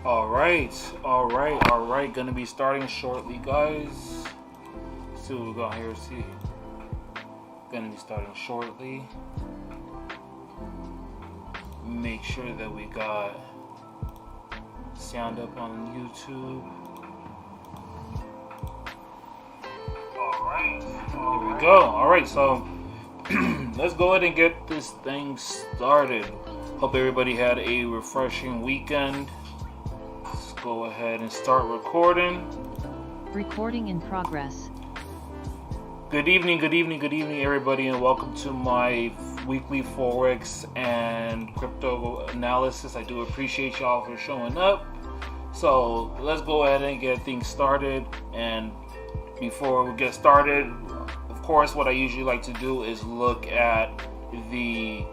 All right. Gonna be starting shortly, guys. See what we got here. See, gonna be starting shortly. Make sure that we got sound up on YouTube. All right. Here we go. All right, so let's go ahead and get this thing started. Hope everybody had a refreshing weekend. Let's go ahead and start recording. Recording in progress. Good evening, everybody, and welcome to my weekly Forex and crypto analysis. I do appreciate y'all for showing up. So let's go ahead and get things started. And before we get started, of course, what I usually like to do is look at the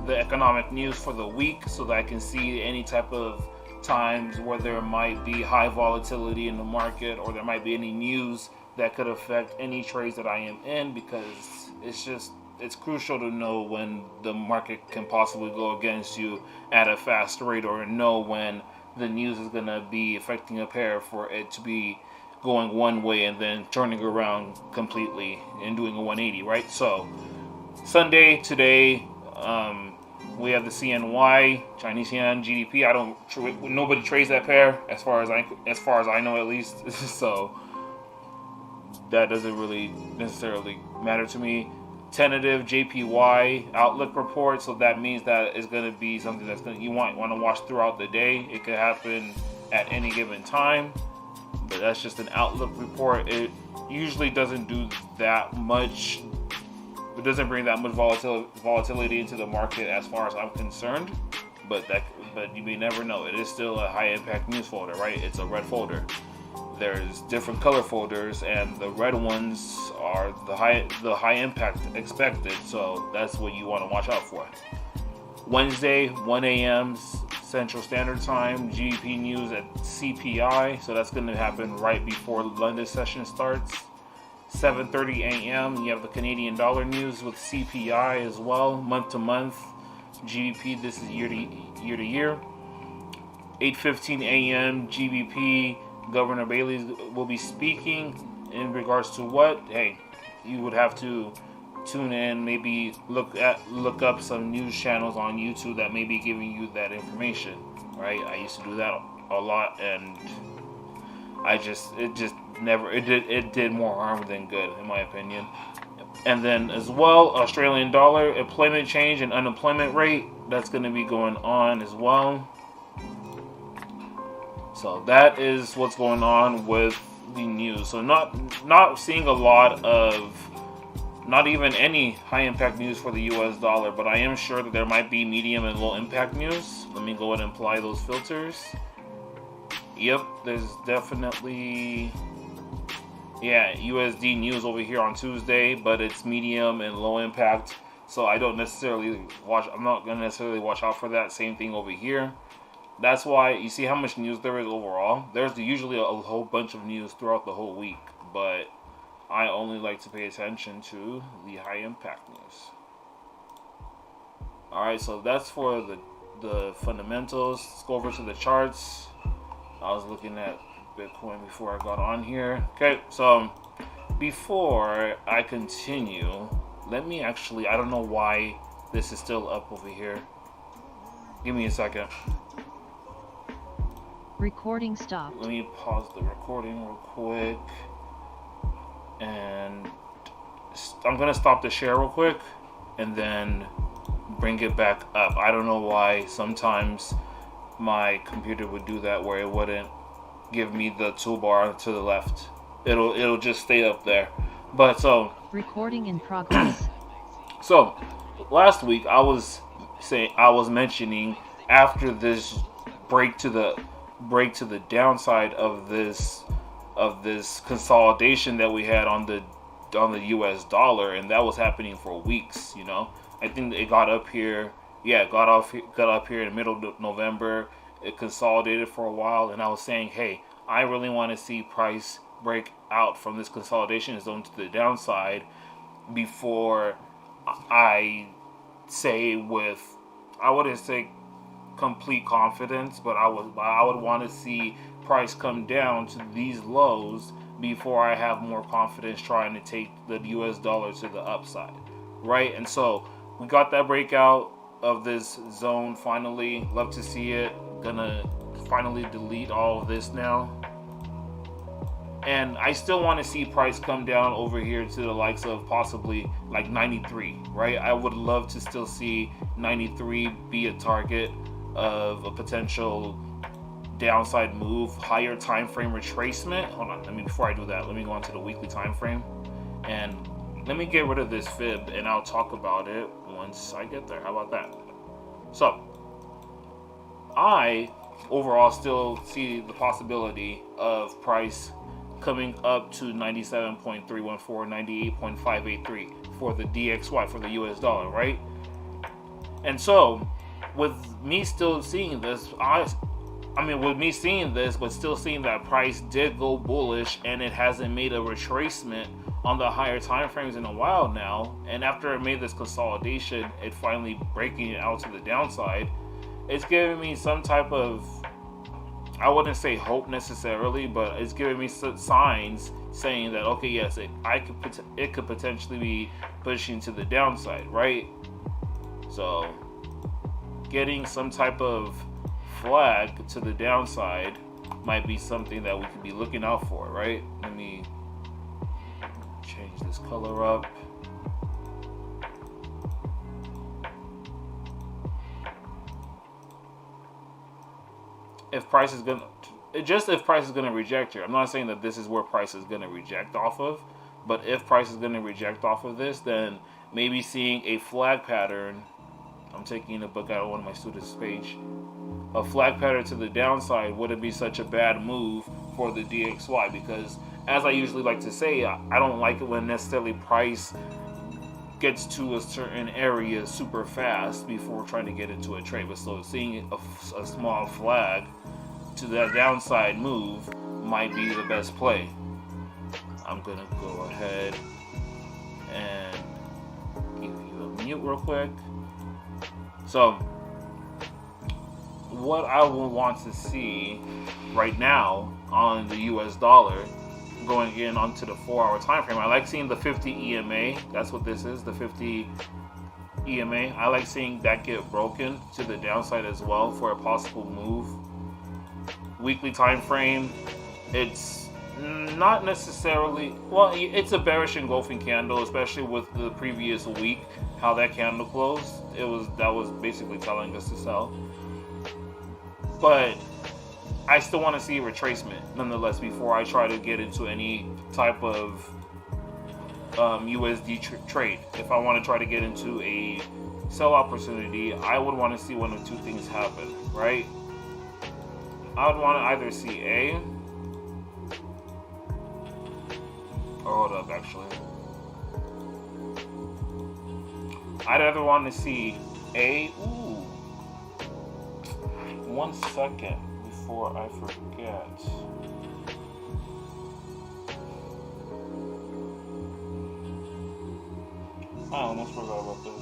economic news for the week, so that I can see any type of times where there might be high volatility in the market, or there might be any news that could affect any trades that I am in, because it's crucial to know when the market can possibly go against you at a fast rate, or know when the news is going to be affecting a pair for it to be going one way and then turning around completely and doing a 180, right? So Sunday today, we have the CNY, Chinese Yuan, GDP. Nobody trades that pair as far as I know, at least. So that doesn't really necessarily matter to me. Tentative JPY outlook report. So that means that it's going to be something you want to watch throughout the day. It could happen at any given time, but that's just an outlook report. It usually doesn't do that much. It doesn't bring that much volatility into the market as far as I'm concerned, but you may never know. It is still a high impact news folder, right? It's a red folder. There's different color folders, and the red ones are the high impact expected. So that's what you want to watch out for. Wednesday, 1 a.m. Central Standard Time, GDP news at CPI. So that's going to happen right before London session starts. 7:30 a.m. you have the Canadian dollar news with CPI as well, month to month. GDP, this is year to year. 8:15 a.m. GBP, Governor Bailey will be speaking in regards to what? Hey, you would have to tune in, maybe look up some news channels on YouTube that may be giving you that information, right? I used to do that a lot, and it did more harm than good, in my opinion. And then as well, Australian dollar, employment change and unemployment rate, that's going to be going on as well. So that is what's going on with the news. So not seeing a lot of, not even any high impact news for the US dollar, but I am sure that there might be medium and low impact news. Let me go ahead and apply those filters. Yep, there's definitely, USD news over here on Tuesday, but it's medium and low impact. So I'm not going to necessarily watch out for that. Same thing over here. That's why you see how much news there is overall. There's usually a whole bunch of news throughout the whole week, but I only like to pay attention to the high impact news. Alright, so that's for the fundamentals. Let's go over to the charts. I was looking at Bitcoin before I got on here. Okay, so before I continue, let me I don't know why this is still up over here. Give me a second. Recording stopped. Let me pause the recording real quick. And I'm going to stop the share real quick and then bring it back up. I don't know why sometimes my computer would do that, where it wouldn't give me the toolbar to the left. It'll just stay up there. But so recording in progress. So last week I was mentioning, after this break to the downside of this consolidation that we had on the US dollar, and that was happening for weeks, I think it got up here. Yeah, it got up here in the middle of November. It consolidated for a while, and I was saying, hey, I really want to see price break out from this consolidation zone to the downside before I wouldn't say complete confidence, but I would want to see price come down to these lows before I have more confidence trying to take the US dollar to the upside, right? And so we got that breakout of this zone finally. Love to see it. Gonna finally delete all of this now. And I still want to see price come down over here to the likes of possibly like 93, right? I would love to still see 93 be a target of a potential downside move, higher time frame retracement. Hold on, before I do that, let me go on to the weekly time frame and let me get rid of this fib, and I'll talk about it once I get there. How about that? So I overall still see the possibility of price coming up to 97.314, 98.583 for the DXY, for the US dollar, right? And so with me still seeing this, with me seeing this, but still seeing that price did go bullish and it hasn't made a retracement on the higher time frames in a while now, and after it made this consolidation, it finally breaking it out to the downside, it's giving me some type of, I wouldn't say hope necessarily, but it's giving me some signs saying that, okay, yes, it could potentially be pushing to the downside, right? So getting some type of flag to the downside might be something that we could be looking out for, right? Let me change this color up. If price is gonna reject here, I'm not saying that this is where price is gonna reject off of, but if price is gonna reject off of this, then maybe seeing a flag pattern. I'm taking a book out of one of my students' page. A flag pattern to the downside wouldn't be such a bad move for the DXY, because as I usually like to say, I don't like it when necessarily price gets to a certain area super fast before trying to get into a trade. But so seeing a small flag to that downside move might be the best play. I'm gonna go ahead and give you a mute real quick. So what I will want to see right now on the US dollar, going in onto the 4-hour time frame, I like seeing the 50 EMA. That's what this is, the 50 EMA. I like seeing that get broken to the downside as well for a possible move. Weekly time frame, it's not necessarily, well, it's a bearish engulfing candle, especially with the previous week, how that candle closed. That was basically telling us to sell. But I still want to see a retracement nonetheless before I try to get into any type of USD trade. If I want to try to get into a sell opportunity, I would want to see one of two things happen, right? I would want to either see hold up, actually. I'd either want to see one second before I forget. I almost forgot about this.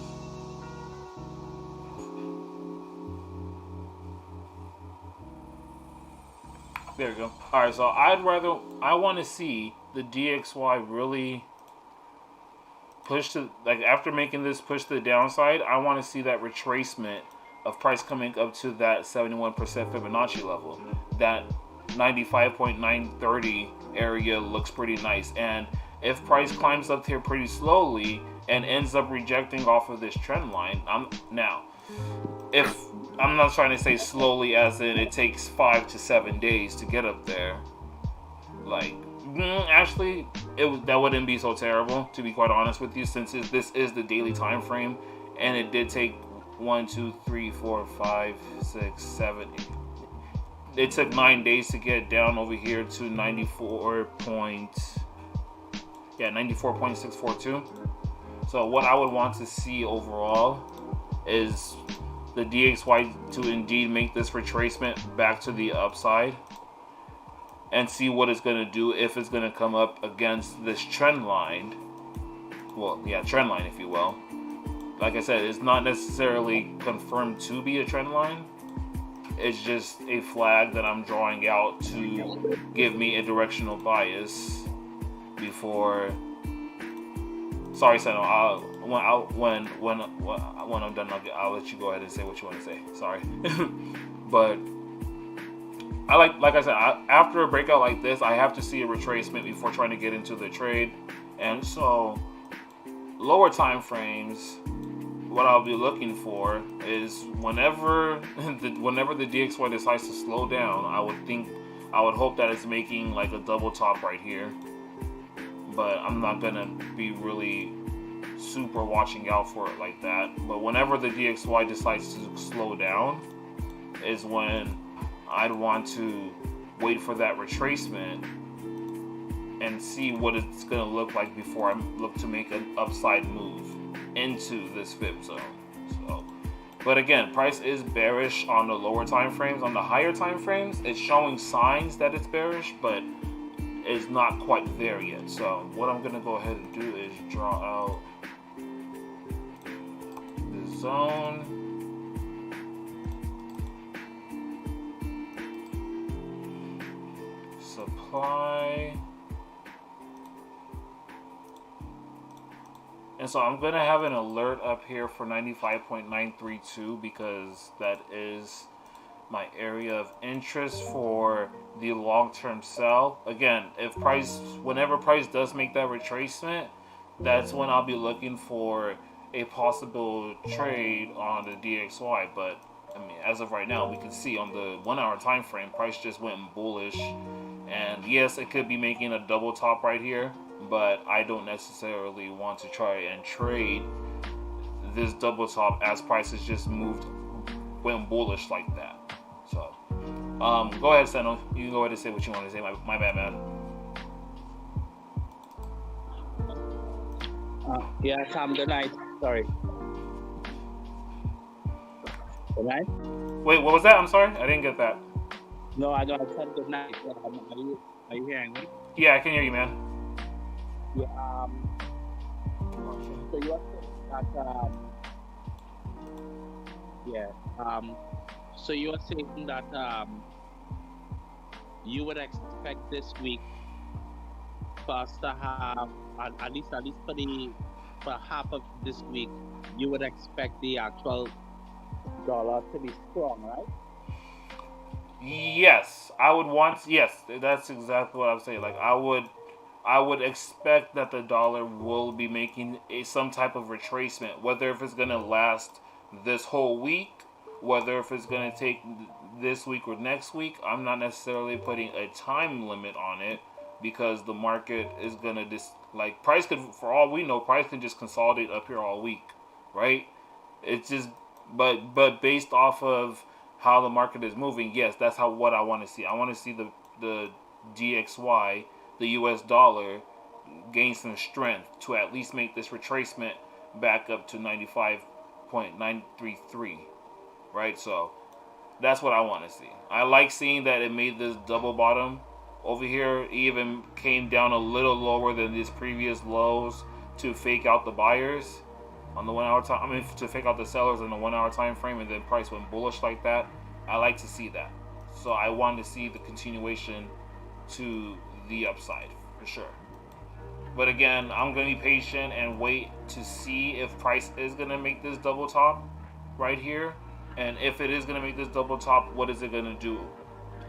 There we go. Alright, so I want to see the DXY really push to, like, after making this push to the downside, I want to see that retracement of price coming up to that 71% Fibonacci level. That 95.930 area looks pretty nice. And if price climbs up here pretty slowly and ends up rejecting off of this trend line, I'm not trying to say slowly as in it takes 5 to 7 days to get up there. Like, actually, that wouldn't be so terrible, to be quite honest with you, since this is the daily time frame, and it did take 1, 2, 3, 4, 5, 6, 7, 8. It took 9 days to get down over here to 94.642. So what I would want to see overall is the DXY to indeed make this retracement back to the upside and see what it's going to do, if it's going to come up against this trend line. Well, yeah, trend line, if you will. Like I said, it's not necessarily confirmed to be a trend line, It's just a flag that I'm drawing out to give me a directional bias before. Sorry, Seno. When I'm done, I'll let you go ahead and say what you want to say. Sorry, but I like I said, after a breakout like this, I have to see a retracement before trying to get into the trade, and so lower time frames. What I'll be looking for is whenever the DXY decides to slow down, I would hope that it's making like a double top right here. But I'm not gonna be really super watching out for it like that. But whenever the DXY decides to slow down is when I'd want to wait for that retracement and see what it's gonna look like before I look to make an upside move into this fib zone. So, but again, price is bearish on the lower time frames. On the higher time frames, it's showing signs that it's bearish, but it's not quite there yet. So what I'm gonna go ahead and do is draw out the zone. Supply. And so I'm going to have an alert up here for 95.932 because that is my area of interest for the long-term sell. Again, whenever price does make that retracement, that's when I'll be looking for a possible trade on the DXY. But I mean, as of right now, we can see on the 1 hour time frame, price just went bullish. And yes, it could be making a double top right here, but I don't necessarily want to try and trade this double top as prices just went bullish like that. So, go ahead, Seno. You can go ahead and say what you want to say. My bad, man. Yeah, Tom, good night. Sorry. Good night? Wait, what was that? I'm sorry. I didn't get that. No, I said good night. Are you hearing me? Yeah, I can hear you, man. Yeah, so you are saying that, so you are saying that, you would expect this week for us to have, at least for half of this week, you would expect the actual dollar to be strong, right? Yes, I would want. Yes, that's exactly what I'm saying. Like I would expect that the dollar will be making some type of retracement, whether if it's gonna last this whole week, whether if it's gonna take this week or next week. I'm not necessarily putting a time limit on it because the market is gonna price could, for all we know, price can just consolidate up here all week, right? It's just, but based off of how the market is moving, yes, that's what I want to see. I want to see the DXY, the US dollar, gain some strength to at least make this retracement back up to 95.933, right? So that's what I want to see. I like seeing that it made this double bottom over here. It even came down a little lower than these previous lows to fake out the buyers on the 1 hour time. I mean, to fake out the sellers in the 1 hour time frame, and then price went bullish like that. I like to see that. So I want to see the continuation to the upside for sure. But again, I'm going to be patient and wait to see if price is going to make this double top right here. And if it is going to make this double top, what is it going to do?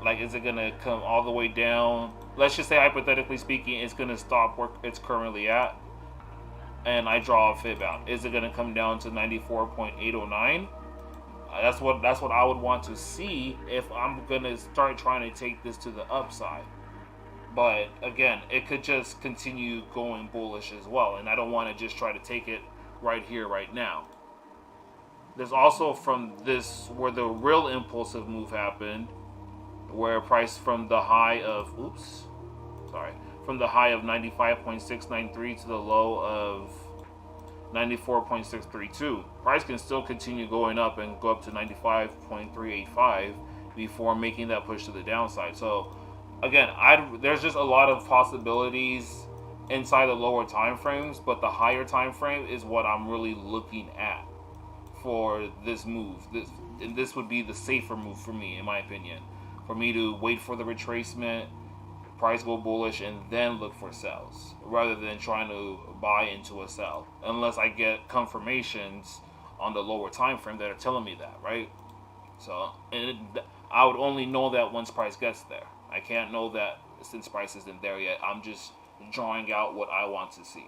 Like, is it going to come all the way down? Let's just say, hypothetically speaking, it's going to stop where it's currently at, and I draw a fib out. Is it going to come down to 94.809? That's what I would want to see if I'm going to start trying to take this to the upside. But again, it could just continue going bullish as well, and I don't want to just try to take it right here, right now. There's also from this where the real impulsive move happened, where price from the high of from the high of 95.693 to the low of 94.632. Price can still continue going up and go up to 95.385 before making that push to the downside. So again, there's just a lot of possibilities inside the lower time frames, but the higher time frame is what I'm really looking at for this move. This would be the safer move for me, in my opinion, for me to wait for the retracement, price go bullish, and then look for sells, rather than trying to buy into a sell, unless I get confirmations on the lower time frame that are telling me that, right? So, I would only know that once price gets there. I can't know that since price isn't there yet. I'm just drawing out what I want to see.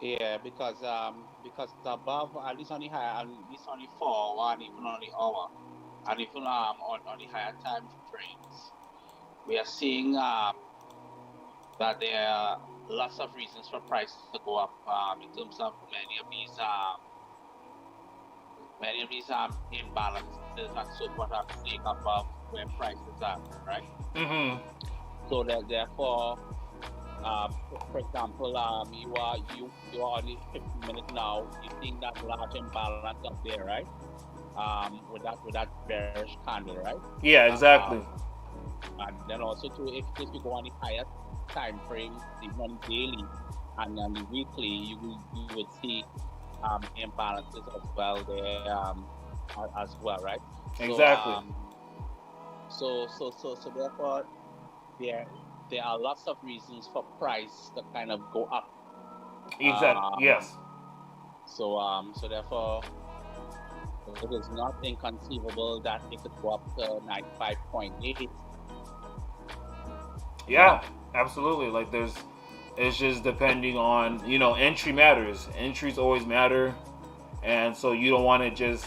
Yeah, because above, at least on the higher, at least on the 4 hour, and even on the hour, and even on the higher time frames, we are seeing that there are lots of reasons for prices to go up in terms of many of these imbalances and so forth are staying above where prices are, right? Mm-hmm. So that therefore, for example, you are on the 15 minutes now. You think that large imbalance up there, right? With that bearish candle, right? Yeah, exactly. And then also too, if you go on the higher time frames, even on the daily and on the weekly, you would see imbalances as well there as well, right? Exactly. So therefore, there are lots of reasons for price to kind of go up. Exactly. Yes. So therefore, it is not inconceivable that it could go up to 95.8. Yeah, absolutely. Like it's just depending on, entry matters. Entries always matter. And so you don't want to just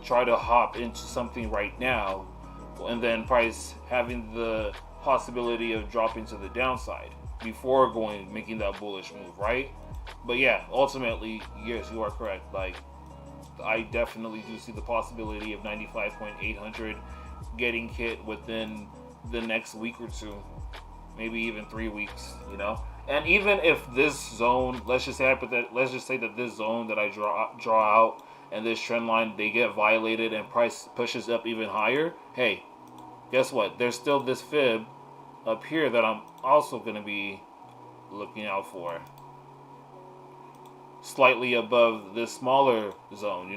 try to hop into something right now and then price having the possibility of dropping to the downside before making that bullish move, right? But yeah, ultimately, yes, you are correct. Like, I definitely do see the possibility of 95.800 getting hit within the next week or two, maybe even 3 weeks, And even if this zone, let's just say that this zone that I draw out and this trend line, they get violated and price pushes up even higher, hey, guess what? There's still this fib up here that I'm also going to be looking out for. Slightly above this smaller zone,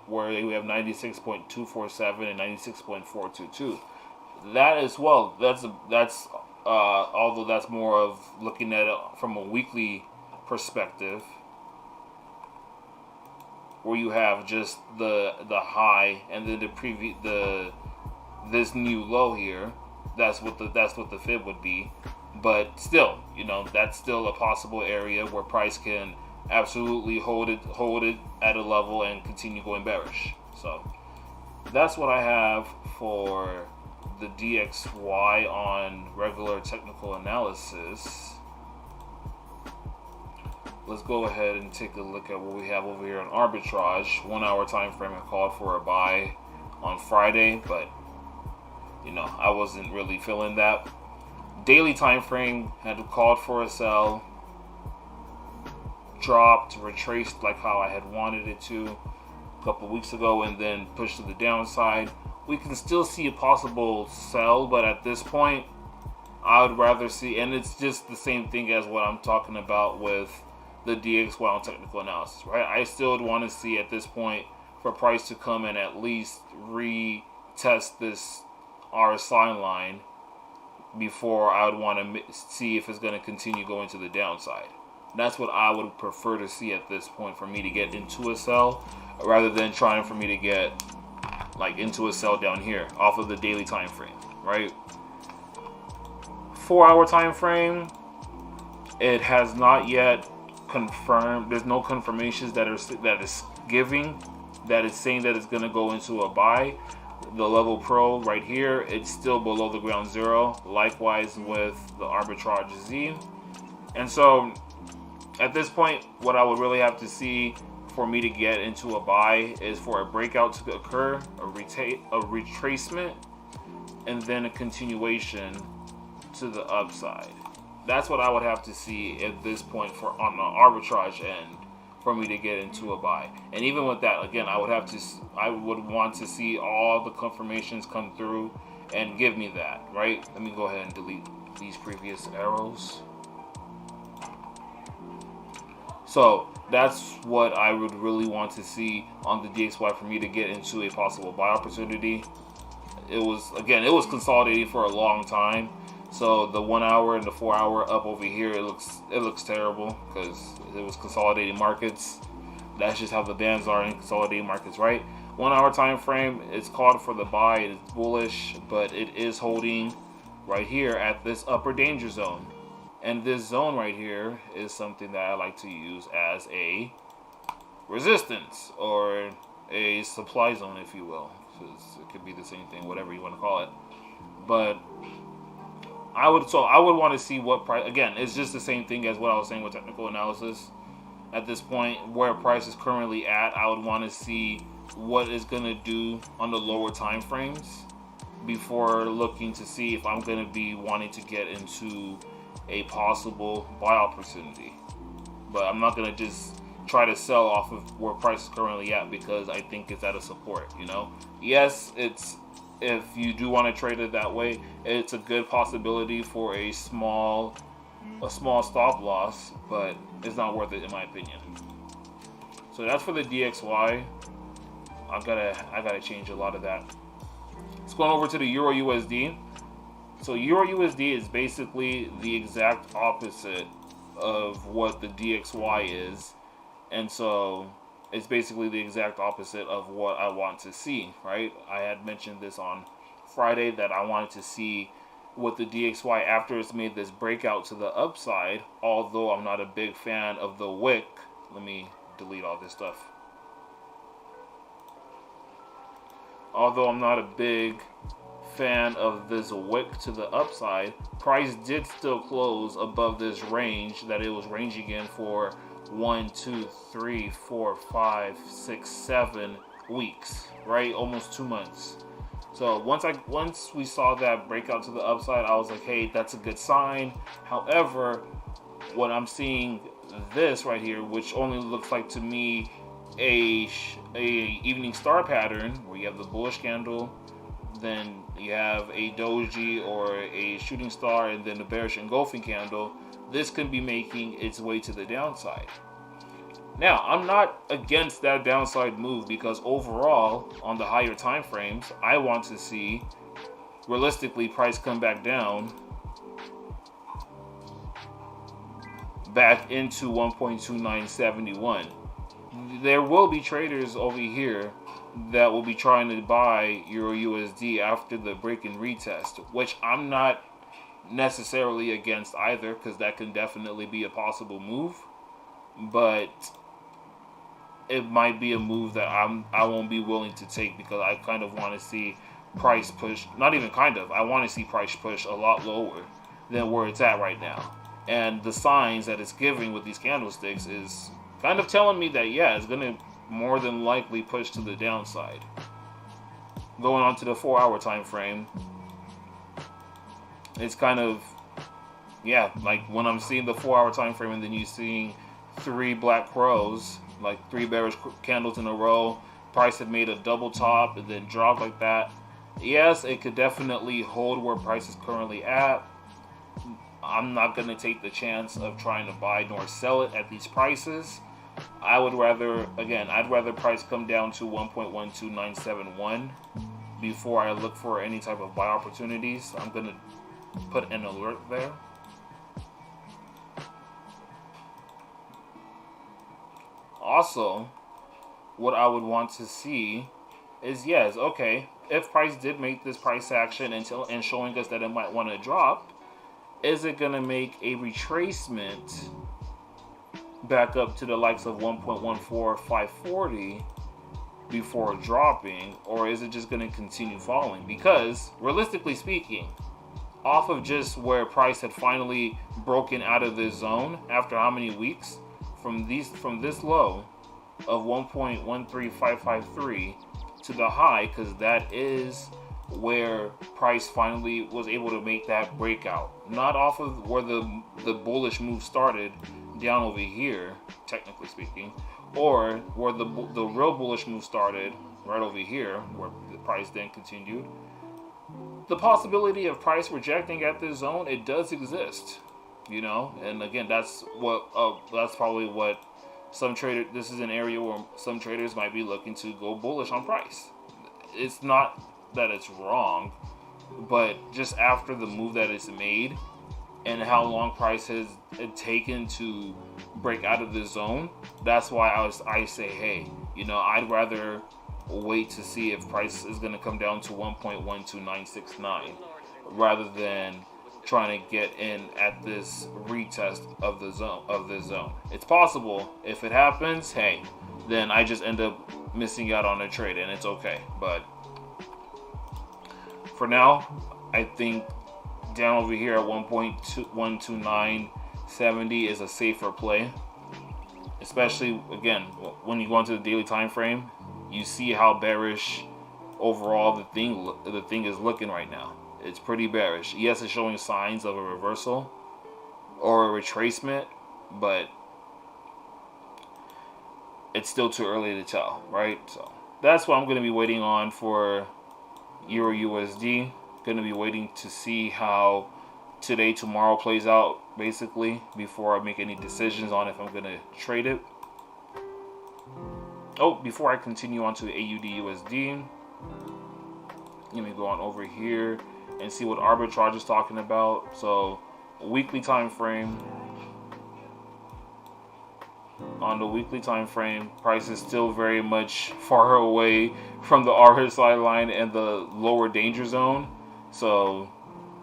where we have 96.247 and 96.422. That as well, that's although that's more of looking at it from a weekly perspective, where you have just the high and then this new low here. That's what the fib would be. But still, that's still a possible area where price can absolutely hold it at a level and continue going bearish. So that's what I have for the DXY on regular technical analysis. Let's go ahead and take a look at what we have over here on arbitrage. 1 hour time frame. I called for a buy on Friday, but I wasn't really feeling that. Daily time frame had called for a sell, dropped, retraced like how I had wanted it to a couple weeks ago, and then pushed to the downside. We can still see a possible sell, but at this point, I would rather see, and it's just the same thing as what I'm talking about with the DXY on technical analysis, right? I still would want to see at this point for price to come and at least retest this RSI line before I would want to see if it's going to continue going to the downside. That's what I would prefer to see at this point for me to get into a sell, rather than trying for me to get into a sell down here off of the daily time frame, right? 4 hour time frame, it has not yet confirmed. There's no confirmations that is giving that is saying that it's going to go into a buy. The level pro right here, it's still below the ground zero. Likewise with the arbitrage Z. And so at this point, what I would really have to see for me to get into a buy is for a breakout to occur, a retracement, and then a continuation to the upside. That's what I would have to see at this point for on the arbitrage end for me to get into a buy. And even with that, again, I would want to see all the confirmations come through and give me that, right? Let me go ahead and delete these previous arrows. So That's what I would really want to see on the DXY for me to get into a possible buy opportunity. It was consolidating for a long time. So the 1 hour and the 4 hour up over here, it looks terrible because it was consolidating markets. That's just how the bands are in consolidating markets, right? 1 hour time frame, it's called for the buy. It's bullish, but it is holding right here at this upper danger zone. And this zone right here is something that I like to use as a resistance or a supply zone, if you will. It could be the same thing, whatever you want to call it. But I would want to see what price. Again, it's just the same thing as what I was saying with technical analysis. At this point, where price is currently at, I would want to see what it's gonna do on the lower time frames before looking to see if I'm gonna be wanting to get into a possible buy opportunity. But I'm not gonna just try to sell off of where price is currently at because I think it's at a support. Yes, it's if you do want to trade it that way, it's a good possibility for a small stop loss, but it's not worth it in my opinion. So that's for the DXY. I gotta change a lot of that. Let's go on over to the Euro USD. So Euro USD is basically the exact opposite of what the DXY is, and so it's basically the exact opposite of what I want to see, right? I had mentioned this on Friday that I wanted to see what the DXY after it's made this breakout to the upside, although I'm not a big fan of the wick. Let me delete all this stuff. Although I'm not a big fan of this wick to the upside, price did still close above this range that it was ranging in for 1, 2, 3, 4, 5, 6, 7 weeks, right? Almost 2 months. So once we saw that breakout to the upside, I was like, hey, that's a good sign. However, what I'm seeing this right here, which only looks like to me a evening star pattern where you have the bullish candle, then you have a doji or a shooting star, and then the bearish engulfing candle. This can be making its way to the downside. Now, I'm not against that downside move because overall, on the higher time frames, I want to see realistically price come back down back into 1.2971. There will be traders over here that will be trying to buy Euro USD after the break and retest, which I'm not necessarily against either because that can definitely be a possible move, but it might be a move that I won't be willing to take because I kind of want to see price push, not even kind of, I want to see price push a lot lower than where it's at right now. And the signs that it's giving with these candlesticks is kind of telling me that, yeah, it's going to more than likely push to the downside. Going on to the 4 hour time frame, it's kind of, yeah, like when I'm seeing the 4 hour time frame and then you're seeing 3 black crows, like 3 bearish candles in a row, price had made a double top and then dropped like that. Yes, it could definitely hold where price is currently at. I'm not going to take the chance of trying to buy nor sell it at these prices. I would rather, again, I'd rather price come down to 1.12971 before I look for any type of buy opportunities. I'm going to put an alert there. Also, what I would want to see is, yes, okay, if price did make this price action and showing us that it might want to drop, is it going to make a retracement back up to the likes of 1.14540 before dropping, or is it just going to continue falling? Because realistically speaking, off of just where price had finally broken out of this zone after how many weeks, from this low of 1.13553 to the high, because that is where price finally was able to make that breakout, not off of where the bullish move started down over here, technically speaking, or where the real bullish move started right over here, where the price then continued. The possibility of price rejecting at this zone, it does exist, and again, that's probably what this is an area where some traders might be looking to go bullish on price. It's not that it's wrong, but just after the move that it's made and how long price has taken to break out of the zone, that's why I say, hey, I'd rather wait to see if price is going to come down to 1.12969 rather than trying to get in at this retest of the zone. It's possible. If it happens, hey, then I just end up missing out on a trade, and it's okay. But for now, I think down over here at 1.12970 is a safer play, especially again when you go into the daily time frame. You see how bearish overall the thing is looking right now. It's pretty bearish. Yes, it's showing signs of a reversal or a retracement, but it's still too early to tell, right? So that's what I'm going to be waiting on for Euro USD. Going to be waiting to see how tomorrow plays out, basically, before I make any decisions on if I'm going to trade it. Oh, before I continue on to AUD USD, let me go on over here and see what arbitrage is talking about. So, weekly time frame. On the weekly time frame, price is still very much far away from the RSI line and the lower danger zone. So,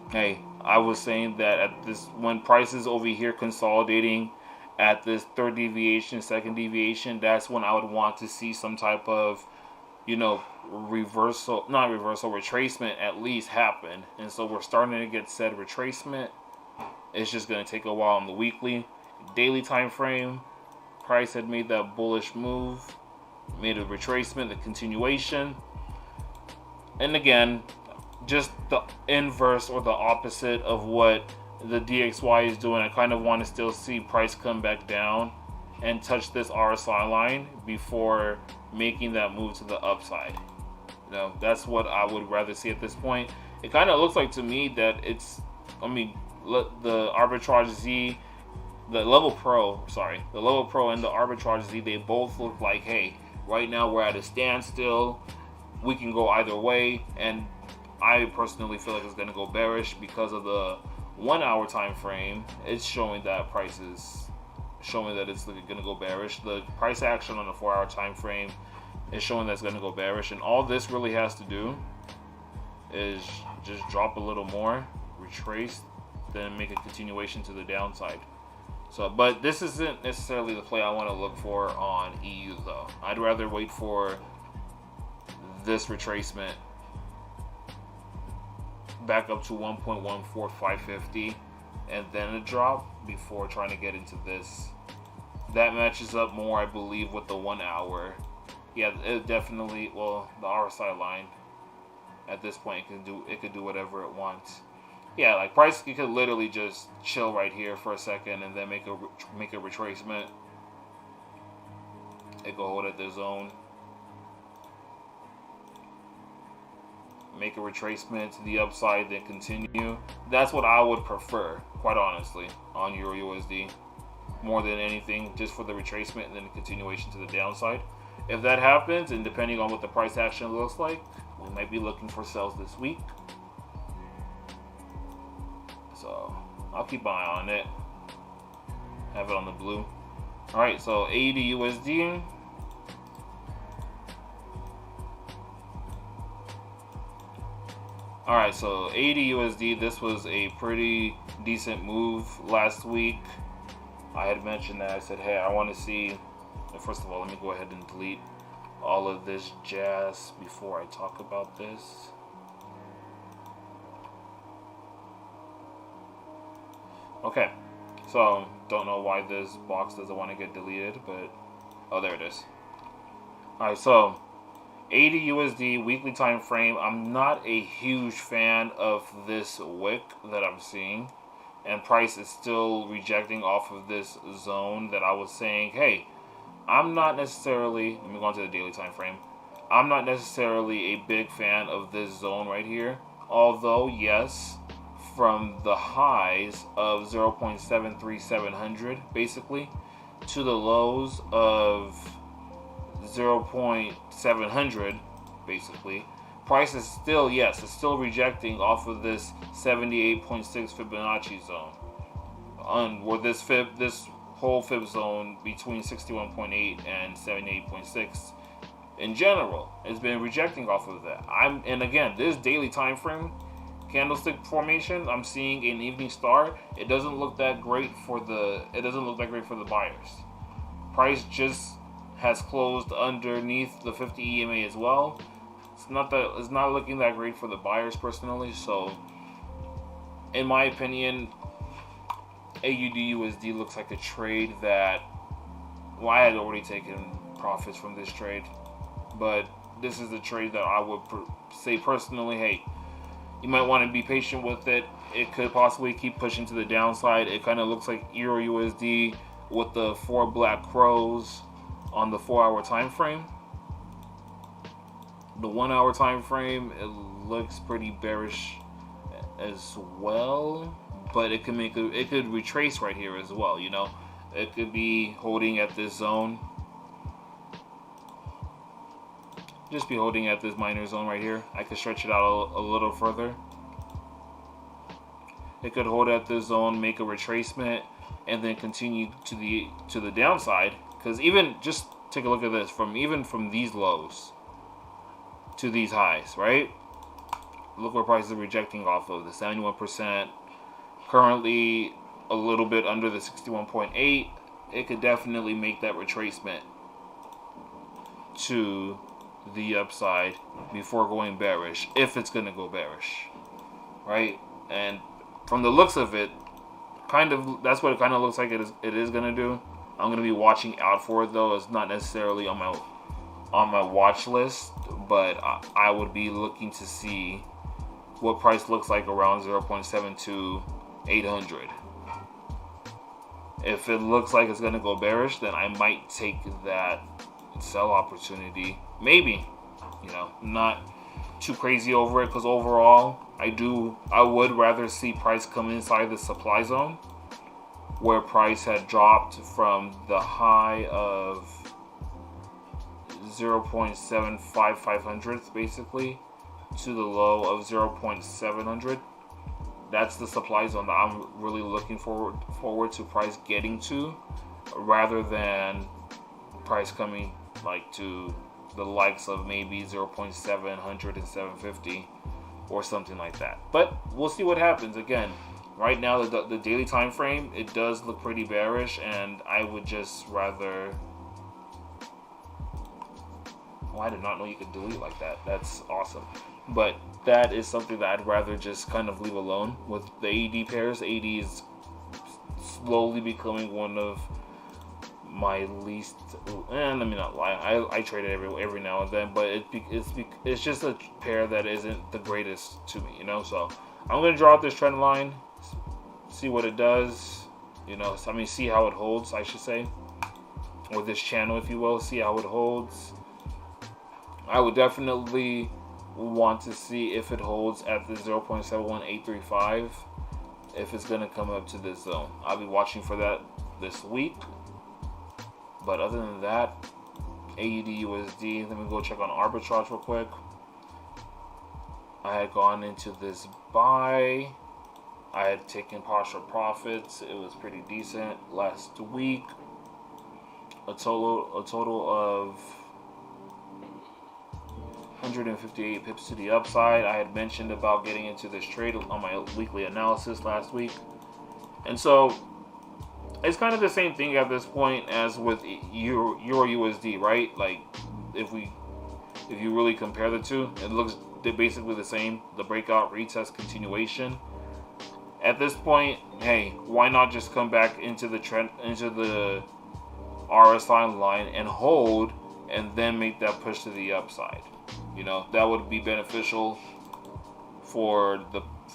hey, I was saying that at this, when price is over here consolidating at this third deviation, second deviation, that's when I would want to see some type of, retracement at least happen. And so we're starting to get said retracement. It's just going to take a while on the weekly. Daily time frame, price had made that bullish move, made a retracement, the continuation. And again, just the inverse or the opposite of what the DXY is doing. I kind of want to still see price come back down and touch this RSI line before making that move to the upside. That's what I would rather see at this point. It kind of looks like to me that the arbitrage Z, the level pro and the arbitrage Z, they both look like, hey, right now we're at a standstill. We can go either way, and I personally feel like it's going to go bearish because of the 1 hour time frame. It's showing that price is showing that it's going to go bearish. The price action on the 4 hour time frame is showing that it's going to go bearish, and all this really has to do is just drop a little more, retrace, then make a continuation to the downside. So, but this isn't necessarily the play I want to look for on EU though. I'd rather wait for this retracement back up to 1.14550 and then a drop before trying to get into this. That matches up more, I believe, with the 1 hour. Yeah, it definitely, the RSI line at this point it could do whatever it wants. Yeah, like price, you could literally just chill right here for a second and then make a retracement. It could hold at the zone. Make a retracement to the upside, then continue. That's what I would prefer, quite honestly, on Euro USD. More than anything, just for the retracement and then the continuation to the downside. If that happens, and depending on what the price action looks like, we might be looking for sales this week. So I'll keep an eye on it. Have it on the blue. Alright, so AUD USD. Alright, so AUD USD, this was a pretty decent move last week. I had mentioned that. I said, hey, I want to see. First of all, let me go ahead and delete all of this jazz before I talk about this. Okay, so don't know why this box doesn't want to get deleted, but oh, there it is. Alright, so AUD USD weekly time frame. I'm not a huge fan of this wick that I'm seeing, and price is still rejecting off of this zone that I was saying, hey, I'm not necessarily, let me go on to the daily time frame. I'm not necessarily a big fan of this zone right here. Although, yes, from the highs of 0.73700, basically, to the lows of 0.700, basically. Price is still, yes, it's still rejecting off of this 78.6 Fibonacci zone. Where this whole fib zone between 61.8 and 78.6 in general has been rejecting off of that. And again, this daily time frame candlestick formation, I'm seeing an evening star. It doesn't look that great for the buyers. Price just has closed underneath the 50 EMA as well. It's not looking that great for the buyers personally. So, in my opinion, AUD/USD looks like a trade that, well, I had already taken profits from this trade, but this is a trade that I would say personally, hey, you might want to be patient with it. It could possibly keep pushing to the downside. It kind of looks like Euro/USD with the 4 black crows on the 4-hour time frame. The 1-hour time frame, it looks pretty bearish as well, but it could retrace right here as well. You know, it could be holding at this zone. Just be holding at this minor zone right here. I could stretch it out a little further. It could hold at this zone, make a retracement, and then continue to the downside. Because even just take a look at this, from these lows to these highs, right? Look where prices are rejecting off of the 71%. Currently a little bit under the 61.8. It could definitely make that retracement to the upside before going bearish, if it's going to go bearish, right? And from the looks of it, that's what it kind of looks like it is going to do. I'm going to be watching out for it, though. It's not necessarily on my watch list, but I would be looking to see what price looks like around 0.72800. If it looks like it's going to go bearish, then I might take that sell opportunity. Maybe, not too crazy over it, because overall I would rather see price come inside the supply zone, where price had dropped from the high of 0.75500 basically to the low of 0.700. That's the supply zone that I'm really looking forward to price getting to, rather than price coming like to the likes of maybe 0.700 and 750 or something like that. But we'll see what happens. Again, right now the daily time frame, it does look pretty bearish, and I would just rather... I did not know you could delete like that. That's awesome. But that is something that I'd rather just kind of leave alone with the AD pairs. AD is slowly becoming one of my least... let me not lie. I trade it every now and then, but it's just a pair that isn't the greatest to me, So I'm going to draw out this trend line, see what it does, see how it holds, I should say. Or this channel, if you will, see how it holds. I would definitely want to see if it holds at the 0.71835, if it's going to come up to this zone. I'll be watching for that this week. But other than that, AUD/USD, let me go check on arbitrage real quick. I had gone into this buy. I had taken partial profits. It was pretty decent last week. A total of 158 pips to the upside. I had mentioned about getting into this trade on my weekly analysis last week. And so it's kind of the same thing at this point as with Euro/USD, right? Like if you really compare the two, they're basically the same. The breakout, retest, continuation. At this point, hey, why not just come back into the RSI line and hold, and then make that push to the upside? That would be beneficial for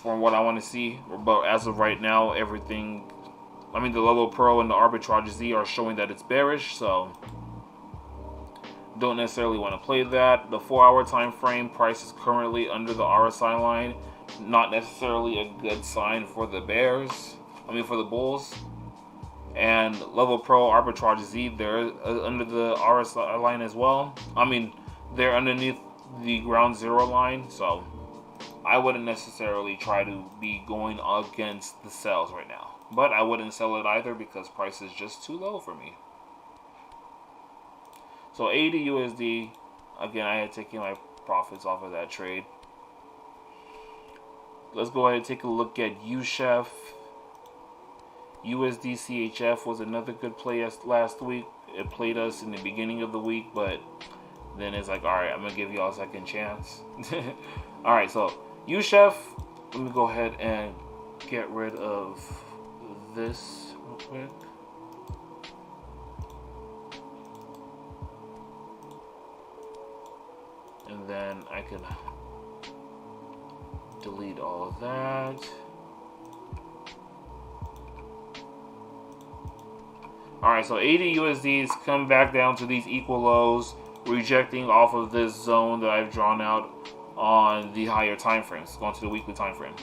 what I want to see. But as of right now, everything, the Lolo Pro and the Arbitrage Z are showing that it's bearish, so don't necessarily want to play that. The 4-hour time frame, price is currently under the RSI line. Not necessarily a good sign for the bears. For the bulls. and Level Pro Arbitrage Z, they're under the RSI line as well. I mean, they're underneath the ground zero line, so I wouldn't necessarily try to be going against the sells right now. But I wouldn't sell it either because price is just too low for me. So 80 USD, again, I had taken my profits off of that trade. Let's go ahead and take a look at UCHEF. USD CHF was another good play last week. It played us in the beginning of the week, but then it's like, alright, I'm going to give y'all a second chance. Alright, so UCHEF, let me go ahead and get rid of this real quick. And then I can delete all of that. Alright, so 80 USDs come back down to these equal lows, rejecting off of this zone that I've drawn out on the higher time frames, going to the weekly time frame.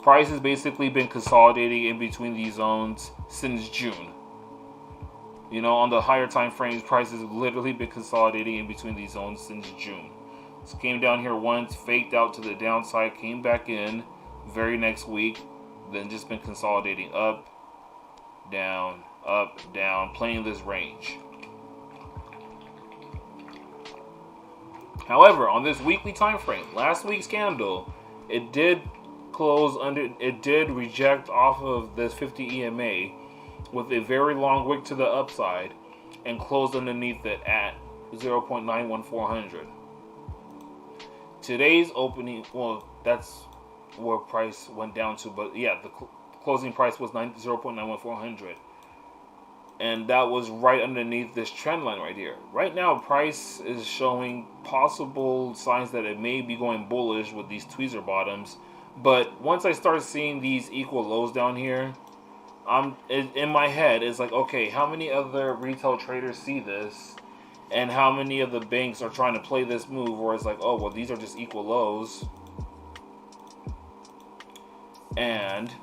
Price has basically been consolidating in between these zones since June. You know, on the higher time frames, price has literally been consolidating in between these zones since June. So came down here once, faked out to the downside, came back in very next week, then just been consolidating up, down, playing this range. However, on this weekly time frame, last week's candle, it did reject off of this 50 EMA with a very long wick to the upside and closed underneath it at 0.91400. Today's opening, well, that's where price went down to, but yeah, the closing price was 0.91400. And that was right underneath this trend line right here. Right now, price is showing possible signs that it may be going bullish with these tweezer bottoms. But once I start seeing these equal lows down here, in my head, it's like, okay, how many other retail traders see this? And how many of the banks are trying to play this move where it's like, oh, well, these are just equal lows. And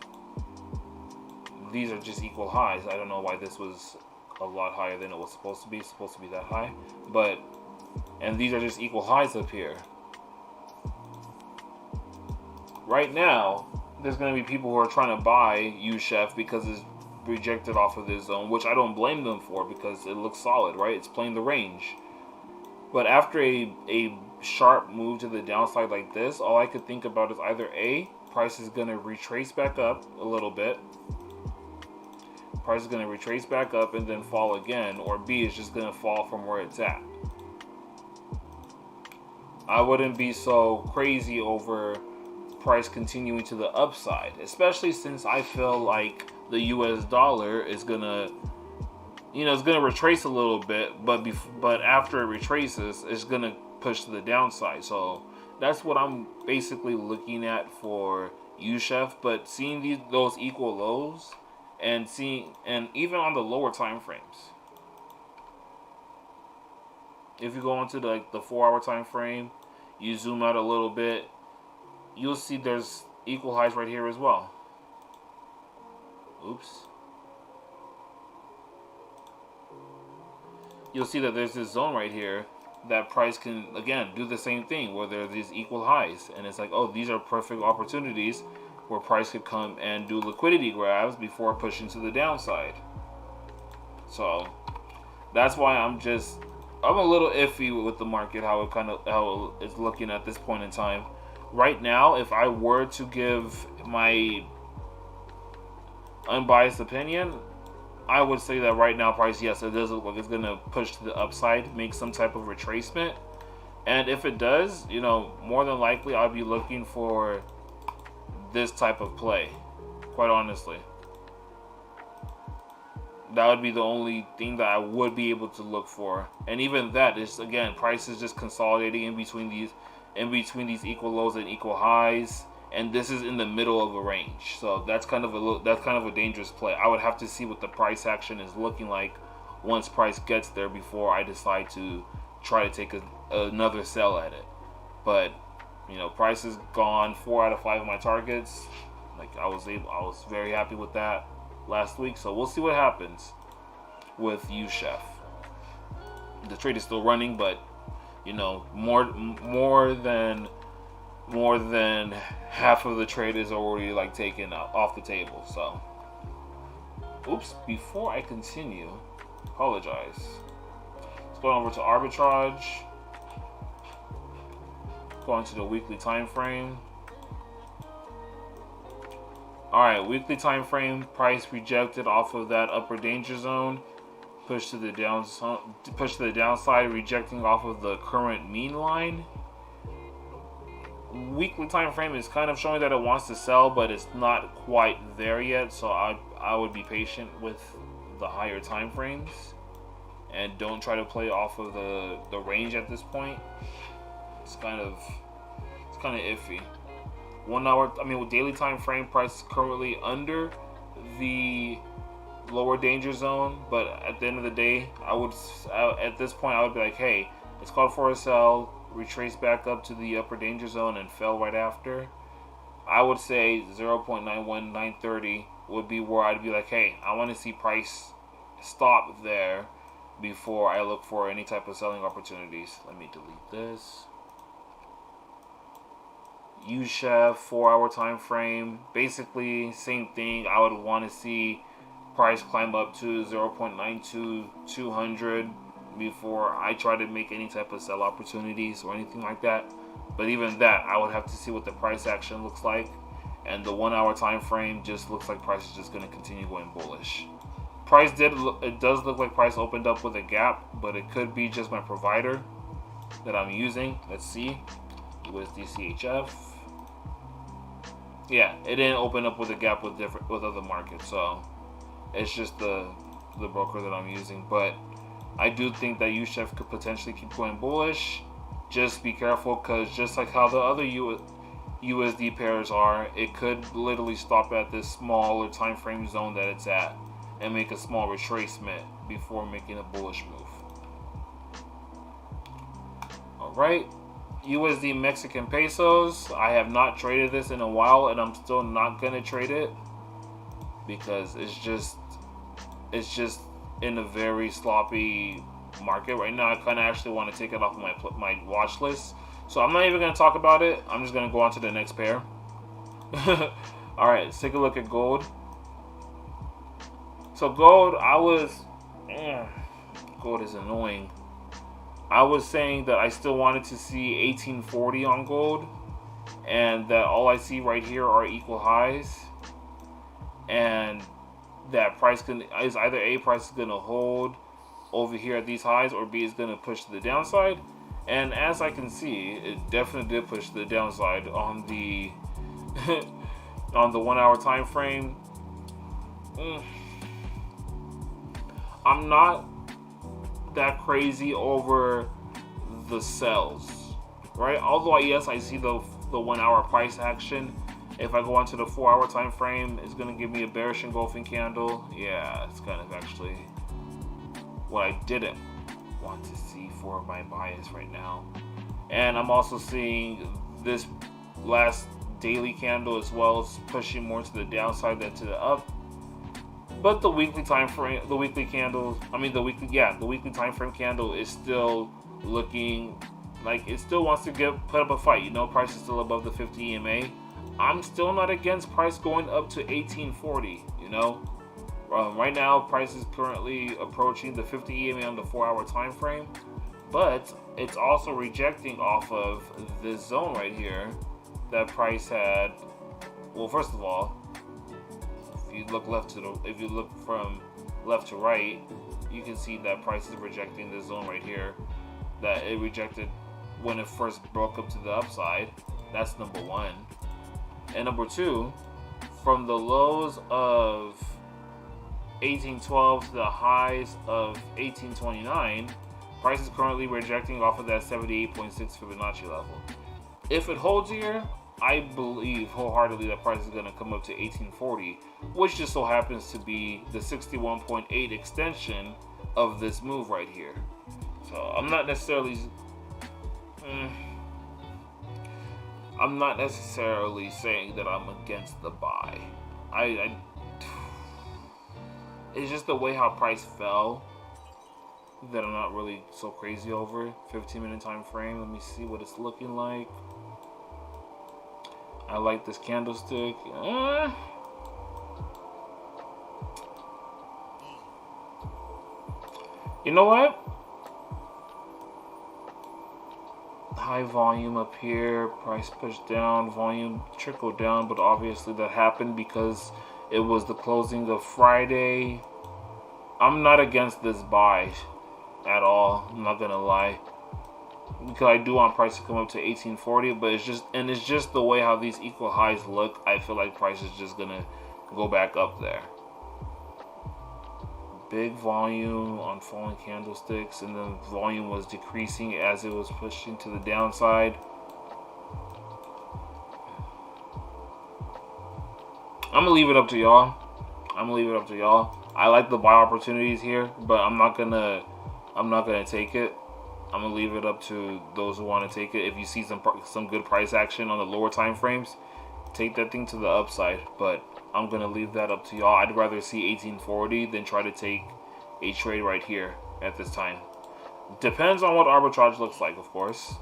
these are just equal highs. I don't know why this was a lot higher than it was supposed to be. It's supposed to be that high. But, and these are just equal highs up here. Right now, there's going to be people who are trying to buy UCHEF because it's rejected off of this zone, which I don't blame them for because it looks solid, right? It's playing the range. But after a sharp move to the downside like this, all I could think about is either A, price is going to retrace back up a little bit. Price is going to retrace back up and then fall again, or B, is just going to fall from where it's at. I wouldn't be so crazy over price continuing to the upside, especially since I feel like the US dollar is going to, it's going to retrace a little bit, but after it retraces, it's going to push to the downside. So that's what I'm basically looking at for UCHEF, but seeing those equal lows, and even on the lower time frames, if you go into the 4-hour time frame, you zoom out a little bit, you'll see there's equal highs right here as well. Oops. You'll see that there's this zone right here that price can, again, do the same thing where there are these equal highs, and it's like, oh, these are perfect opportunities where price could come and do liquidity grabs before pushing to the downside. So that's why I'm a little iffy with the market, how it's looking at this point in time. Right now, if I were to give my unbiased opinion, I would say that right now price, yes, it does look like it's going to push to the upside, make some type of retracement. And if it does, more than likely I'll be looking for this type of play, quite honestly. That would be the only thing that I would be able to look for. And even that is, again, price is just consolidating in between these equal lows and equal highs, and this is in the middle of a range. So that's kind of a dangerous play. I would have to see what the price action is looking like once price gets there before I decide to try to take another sell at it. But price is gone 4 out of 5 of my targets. Like I was very happy with that. last week. So we'll see what happens with UChef. The trade is still running, but you know, more than half of the trade is already like taken off the table. So, oops. Before I continue, apologize. Let's go over to arbitrage. Go into the weekly time frame. All right, weekly time frame. Price rejected off of that upper danger zone. Push to the downside, rejecting off of the current mean line. Weekly time frame is kind of showing that it wants to sell, but it's not quite there yet. So I would be patient with the higher time frames and don't try to play off of the range at this point. It's kind of iffy. 1 hour, with daily time frame, price is currently under the lower danger zone, but at the end of the day, at this point I would be like, hey, it's called for a sell, retrace back up to the upper danger zone and fell right after. I would say 0.91930 would be where I'd be like, hey, I want to see price stop there before I look for any type of selling opportunities. Let me delete this. UChef 4 hour time frame, basically same thing. I would want to see price climb up to 0.92200 before I try to make any type of sell opportunities or anything like that. But even that, I would have to see what the price action looks like, and the 1 hour time frame just looks like price is just going to continue going bullish. It does look like price opened up with a gap, but it could be just my provider that I'm using. Let's see. USD CHF. Yeah, it didn't open up with a gap with other markets, so it's just the broker that I'm using. But I do think that UChef could potentially keep going bullish. Just be careful, because just like how the other USD pairs are, it could literally stop at this smaller time frame zone that it's at and make a small retracement before making a bullish move. All right. USD Mexican pesos. I have not traded this in a while, and I'm still not gonna trade it because it's just in a very sloppy market right now. I kind of actually want to take it off of my watch list, so I'm not even gonna talk about it. I'm just gonna go on to the next pair. All right, let's take a look at gold. So gold, gold is annoying. I was saying that I still wanted to see 1840 on gold, and that all I see right here are equal highs, and that price is either A, price is going to hold over here at these highs, or B, is going to push to the downside. And as I can see, it definitely did push to the downside on the on the 1 hour time frame. I'm not that crazy over the sells, right? Although yes, I see the 1 hour price action. If I go onto the 4 hour time frame, it's going to give me a bearish engulfing candle. Yeah, it's kind of actually what I didn't want to see for my bias right now. And I'm also seeing this last daily candle as well as pushing more to the downside than to the up. But the weekly time frame, the weekly time frame candle is still looking like it still wants to put up a fight. You know, price is still above the 50 EMA. I'm still not against price going up to 1840. You know, right now price is currently approaching the 50 EMA on the 4 hour time frame, but it's also rejecting off of this zone right here that price had. Well, first of all, if you look from left to right, you can see that price is rejecting this zone right here that it rejected when it first broke up to the upside. That's number one. And number two, from the lows of 1812 to the highs of 1829, price is currently rejecting off of that 78.6 Fibonacci level. If it holds here, I believe wholeheartedly that price is going to come up to 1840, which just so happens to be the 61.8 extension of this move right here. So I'm not necessarily saying that I'm against the buy. It's just the way how price fell that I'm not really so crazy over. 15-minute time frame. Let me see what it's looking like. I like this candlestick. You know what? High volume up here, price pushed down, volume trickled down, but obviously that happened because it was the closing of Friday. I'm not against this buy at all. I'm not gonna lie, because I do want price to come up to 1840, but it's just the way how these equal highs look. I feel like price is just gonna go back up there. Big volume on falling candlesticks, and then volume was decreasing as it was pushing to the downside. I'm gonna leave it up to y'all. I like the buy opportunities here, but I'm not gonna take it. I'm gonna leave it up to those who want to take it. If you see some good price action on the lower time frames, take that thing to the upside. But I'm gonna leave that up to y'all. I'd rather see 1840 than try to take a trade right here at this time. Depends on what arbitrage looks like, of course.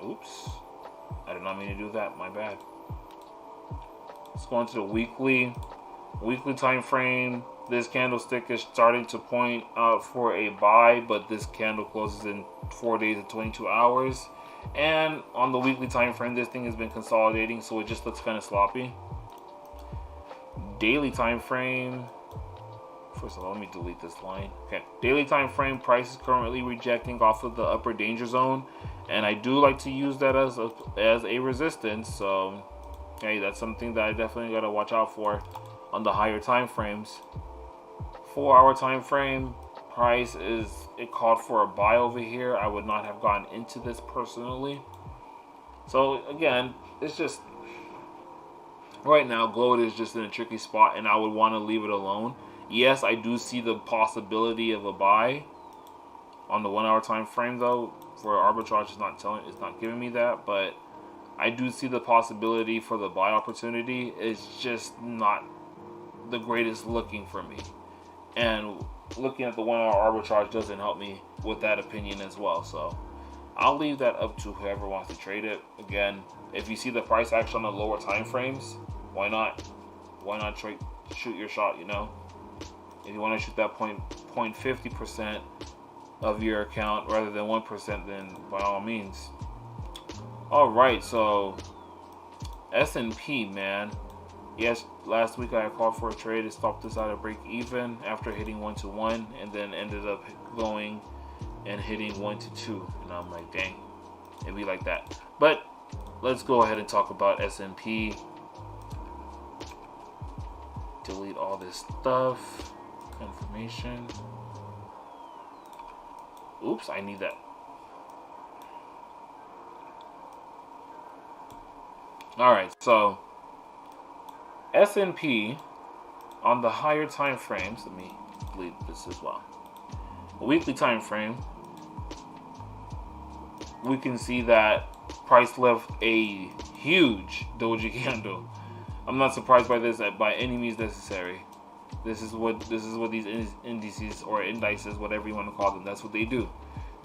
Oops, I did not mean to do that. My bad. Let's go into the weekly time frame. This candlestick is starting to point out for a buy, but this candle closes in 4 days and 22 hours. And on the weekly time frame, this thing has been consolidating, so it just looks kind of sloppy. Daily time frame. First of all, let me delete this line. Okay, daily time frame, price is currently rejecting off of the upper danger zone, and I do like to use that as a resistance. So, hey, that's something that I definitely gotta watch out for on the higher time frames. 4 hour time frame, price it called for a buy over here. I would not have gone into this personally. So again, it's just right now gold is just in a tricky spot, and I would want to leave it alone. Yes, I do see the possibility of a buy on the 1 hour time frame though. For arbitrage, it's not giving me that, but I do see the possibility for the buy opportunity. It's just not the greatest looking for me. And looking at the 1 hour arbitrage doesn't help me with that opinion as well. So I'll leave that up to whoever wants to trade it. Again, if you see the price action on the lower time frames, why not shoot your shot, you know? If you want to shoot that 0.50% of your account rather than 1%, then by all means. All right, so S&P, man. Yes, last week I called for a trade. It stopped us out of break even after hitting 1-to-1, and then ended up going and hitting 1-to-2. And I'm like, dang, it'd be like that. But let's go ahead and talk about S&P. Delete all this stuff. Information. Oops, I need that. All right, so S&P on the higher time frames. Let me delete this as well. A weekly time frame, we can see that price left a huge doji candle. I'm not surprised by this by any means necessary. This is what these indices or indices, whatever you want to call them, that's what they do.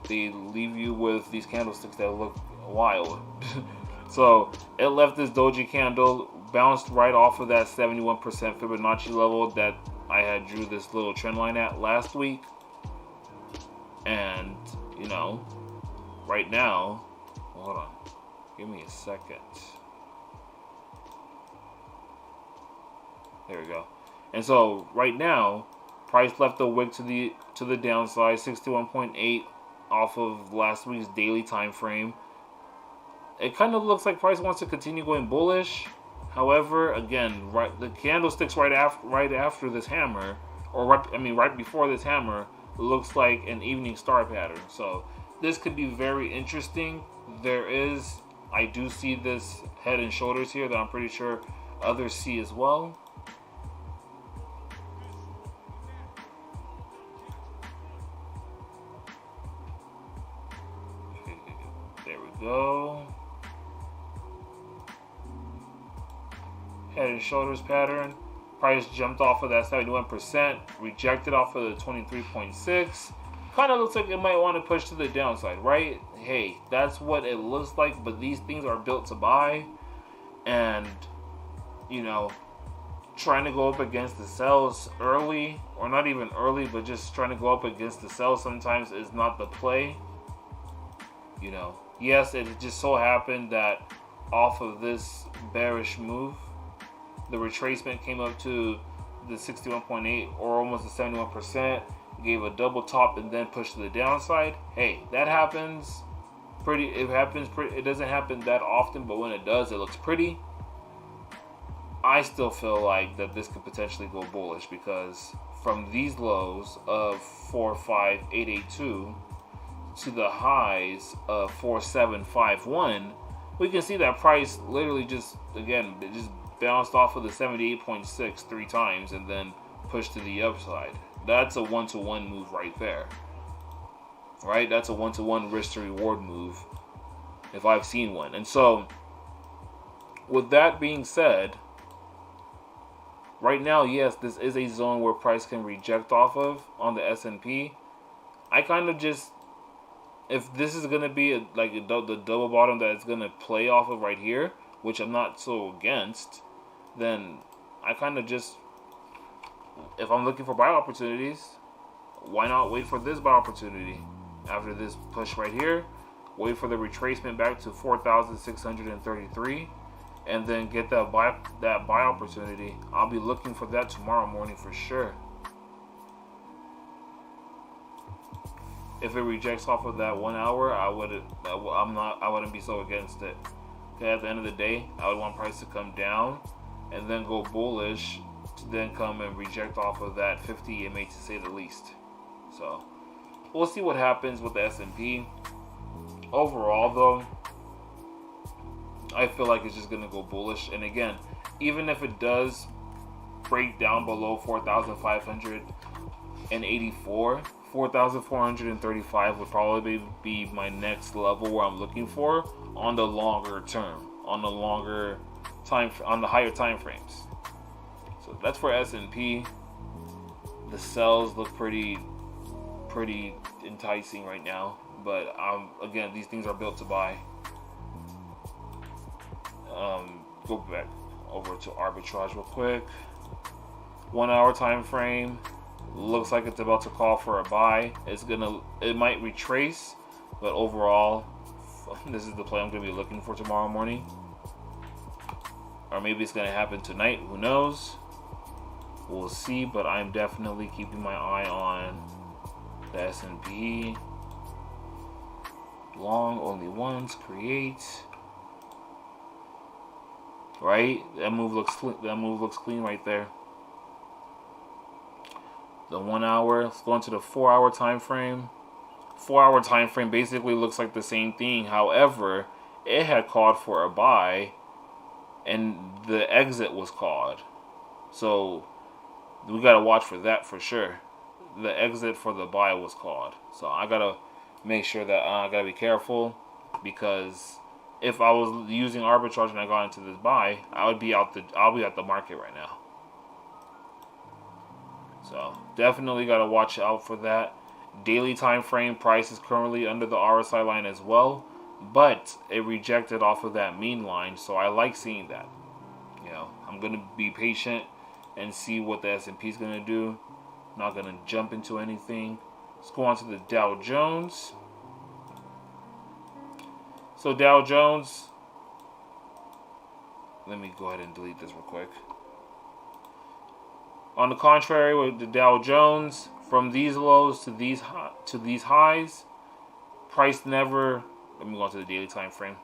They leave you with these candlesticks that look wild. So it left this doji candle, bounced right off of that 71% Fibonacci level that I had drew this little trend line at last week. And, you know, right now, hold on, give me a second. There we go. And so right now, price left a wick to the downside, 61.8 off of last week's daily time frame. It kind of looks like price wants to continue going bullish. However, again, the candlesticks right after this hammer, or right before this hammer, looks like an evening star pattern. So this could be very interesting. I do see this head and shoulders here that I'm pretty sure others see as well. There we go. Head and shoulders pattern. Price jumped off of that 71%, rejected off of the 23.6. Kind of looks like it might want to push to the downside, right? Hey, that's what it looks like, but these things are built to buy. And, you know, trying to go up against the sells early, or not even early, but just trying to go up against the sells sometimes is not the play. You know, yes, it just so happened that off of this bearish move, the retracement came up to the 61.8 or almost the 71%, gave a double top and then pushed to the downside. Hey, that happens pretty. It doesn't happen that often, but when it does, it looks pretty. I still feel like that this could potentially go bullish, because from these lows of 45882 to the highs of 4751, we can see that price literally just bounced off of the 78.6 three times and then pushed to the upside. That's a one-to-one move right there. Right? That's a one-to-one risk to reward move if I've seen one. And so, with that being said, right now, yes, this is a zone where price can reject off of on the S&P. I kind of just, if this is going to be the double bottom that it's going to play off of right here, which I'm not so against, then I kind of just, if I'm looking for buy opportunities, why not wait for this buy opportunity? After this push right here, wait for the retracement back to 4,633, and then get that buy opportunity. I'll be looking for that tomorrow morning for sure. If it rejects off of that 1 hour, I wouldn't be so against it. Okay, at the end of the day, I would want price to come down and then go bullish to then come and reject off of that 50 EMA, to say the least. So we'll see what happens with the S&P. Overall, though, I feel like it's just going to go bullish. And again, even if it does break down below 4,584, 4,435 would probably be my next level where I'm looking for on the longer term, on the higher time frames. So that's for S&P. The sells look pretty enticing right now, but again, these things are built to buy. Go back over to arbitrage real quick. 1 hour time frame looks like it's about to call for a buy. It might retrace, but overall, this is the play I'm going to be looking for tomorrow morning. Or maybe it's going to happen tonight. Who knows? We'll see. But I'm definitely keeping my eye on the S&P. Long only once. Create. Right? That move looks clean right there. The 1 hour. Let's go into the 4 hour time frame. 4 hour time frame basically looks like the same thing. However, it had called for a buy, and the exit was called. So we gotta watch for that for sure. The exit for the buy was called. So I gotta make sure that I gotta be careful, because if I was using arbitrage and I got into this buy, I'll be at the market right now. So definitely gotta watch out for that. Daily time frame price is currently under the RSI line as well, but it rejected off of that mean line, so I like seeing that. You know, I'm gonna be patient and see what the S&P is gonna do. Not gonna jump into anything. Let's go on to the Dow Jones. So Dow Jones, let me go ahead and delete this real quick. On the contrary, with the Dow Jones, from these lows to these highs, price never. Let me go on to the daily time frame.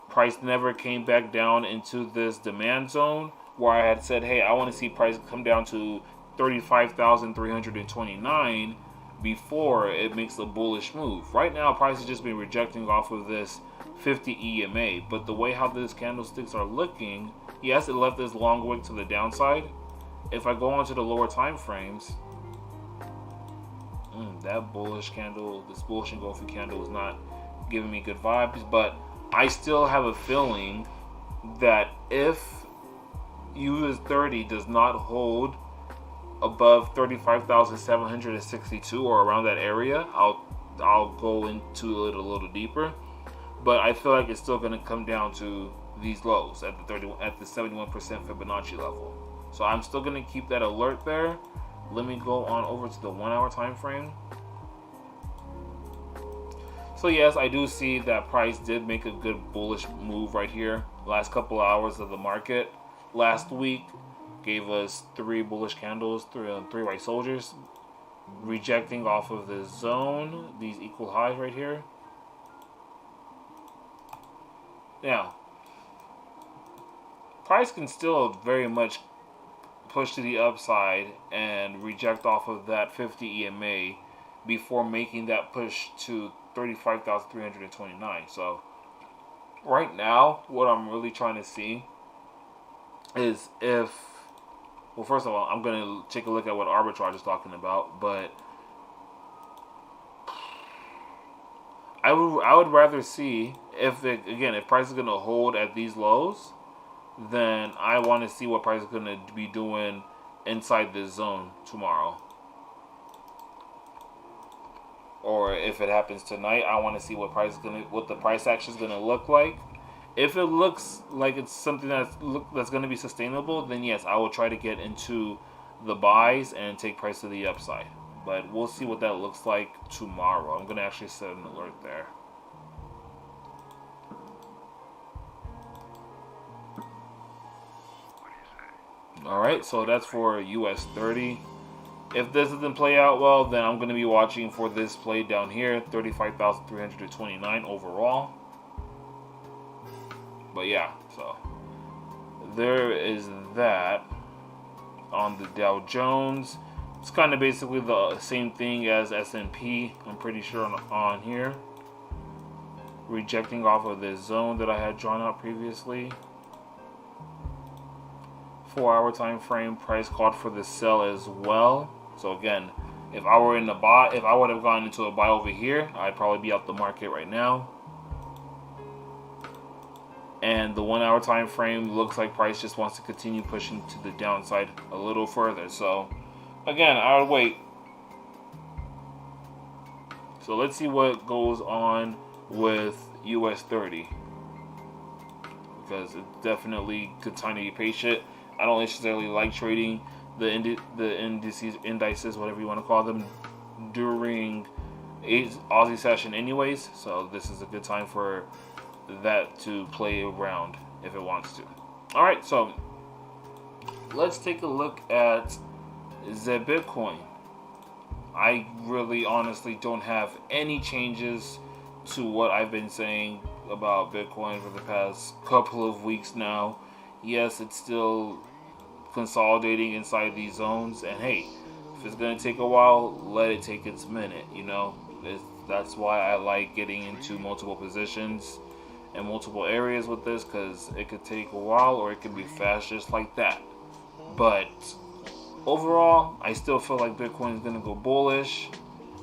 Price never came back down into this demand zone where I had said, hey, I want to see price come down to 35,329 before it makes a bullish move. Right now, price has just been rejecting off of this 50 EMA, but the way how these candlesticks are looking, yes, it left this long wick to the downside. If I go onto the lower time frames, that bullish candle, this bullish engulfing candle is not giving me good vibes, but I still have a feeling that if US 30 does not hold above 35,762 or around that area, I'll go into it a little deeper. But I feel like it's still going to come down to these lows at the 71% Fibonacci level. So I'm still going to keep that alert there. Let me go on over to the 1 hour time frame. So yes, I do see that price did make a good bullish move right here. Last couple of hours of the market last week gave us 3 bullish candles, 3 white soldiers, rejecting off of the zone, these equal highs right here. Now, price can still very much push to the upside and reject off of that 50 EMA before making that push to 35,329. So right now, what I'm really trying to see is if, well, first of all, I'm going to take a look at what arbitrage is talking about, but I would rather see if price is going to hold at these lows, then I want to see what price is going to be doing inside this zone tomorrow. Or if it happens tonight, I want to see what the price action is going to look like. If it looks like it's something that's going to be sustainable, then yes, I will try to get into the buys and take price to the upside. But we'll see what that looks like tomorrow. I'm going to actually set an alert there. Alright, so that's for US 30. If this doesn't play out well, then I'm going to be watching for this play down here, 35,329 overall. But yeah, so there is that. On the Dow Jones, it's kind of basically the same thing as S&P, I'm pretty sure on here. Rejecting off of this zone that I had drawn out previously. 4 hour time frame, price called for the sell as well. So again, if I were in the buy, if I would have gone into a buy over here, I'd probably be out the market right now. And the 1 hour time frame looks like price just wants to continue pushing to the downside a little further. So again, I would wait. So let's see what goes on with US 30, because it's definitely good time to be patient. I don't necessarily like trading the indices, whatever you want to call them, during Aussie session anyways. So this is a good time for that to play around if it wants to. Alright, so let's take a look at the Bitcoin. I really honestly don't have any changes to what I've been saying about Bitcoin for the past couple of weeks now. Yes, it's still consolidating inside these zones, and hey, if it's going to take a while, let it take its minute, you know. That's why I like getting into multiple positions and multiple areas with this, because it could take a while or it could be fast just like that. But overall, I still feel like Bitcoin is going to go bullish.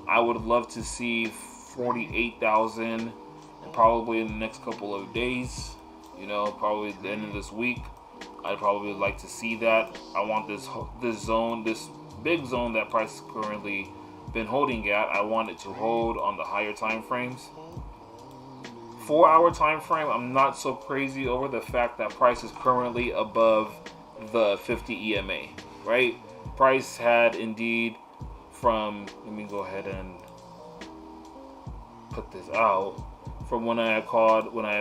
I would love to see 48,000 probably in the next couple of days, you know, probably at the end of this week. I'd probably like to see that. I want this zone, this big zone that price has currently been holding at, I want it to hold on the higher time frames. 4 hour time frame, I'm not so crazy over the fact that price is currently above the 50 EMA, right? Price had indeed from, let me go ahead and put this out. From when I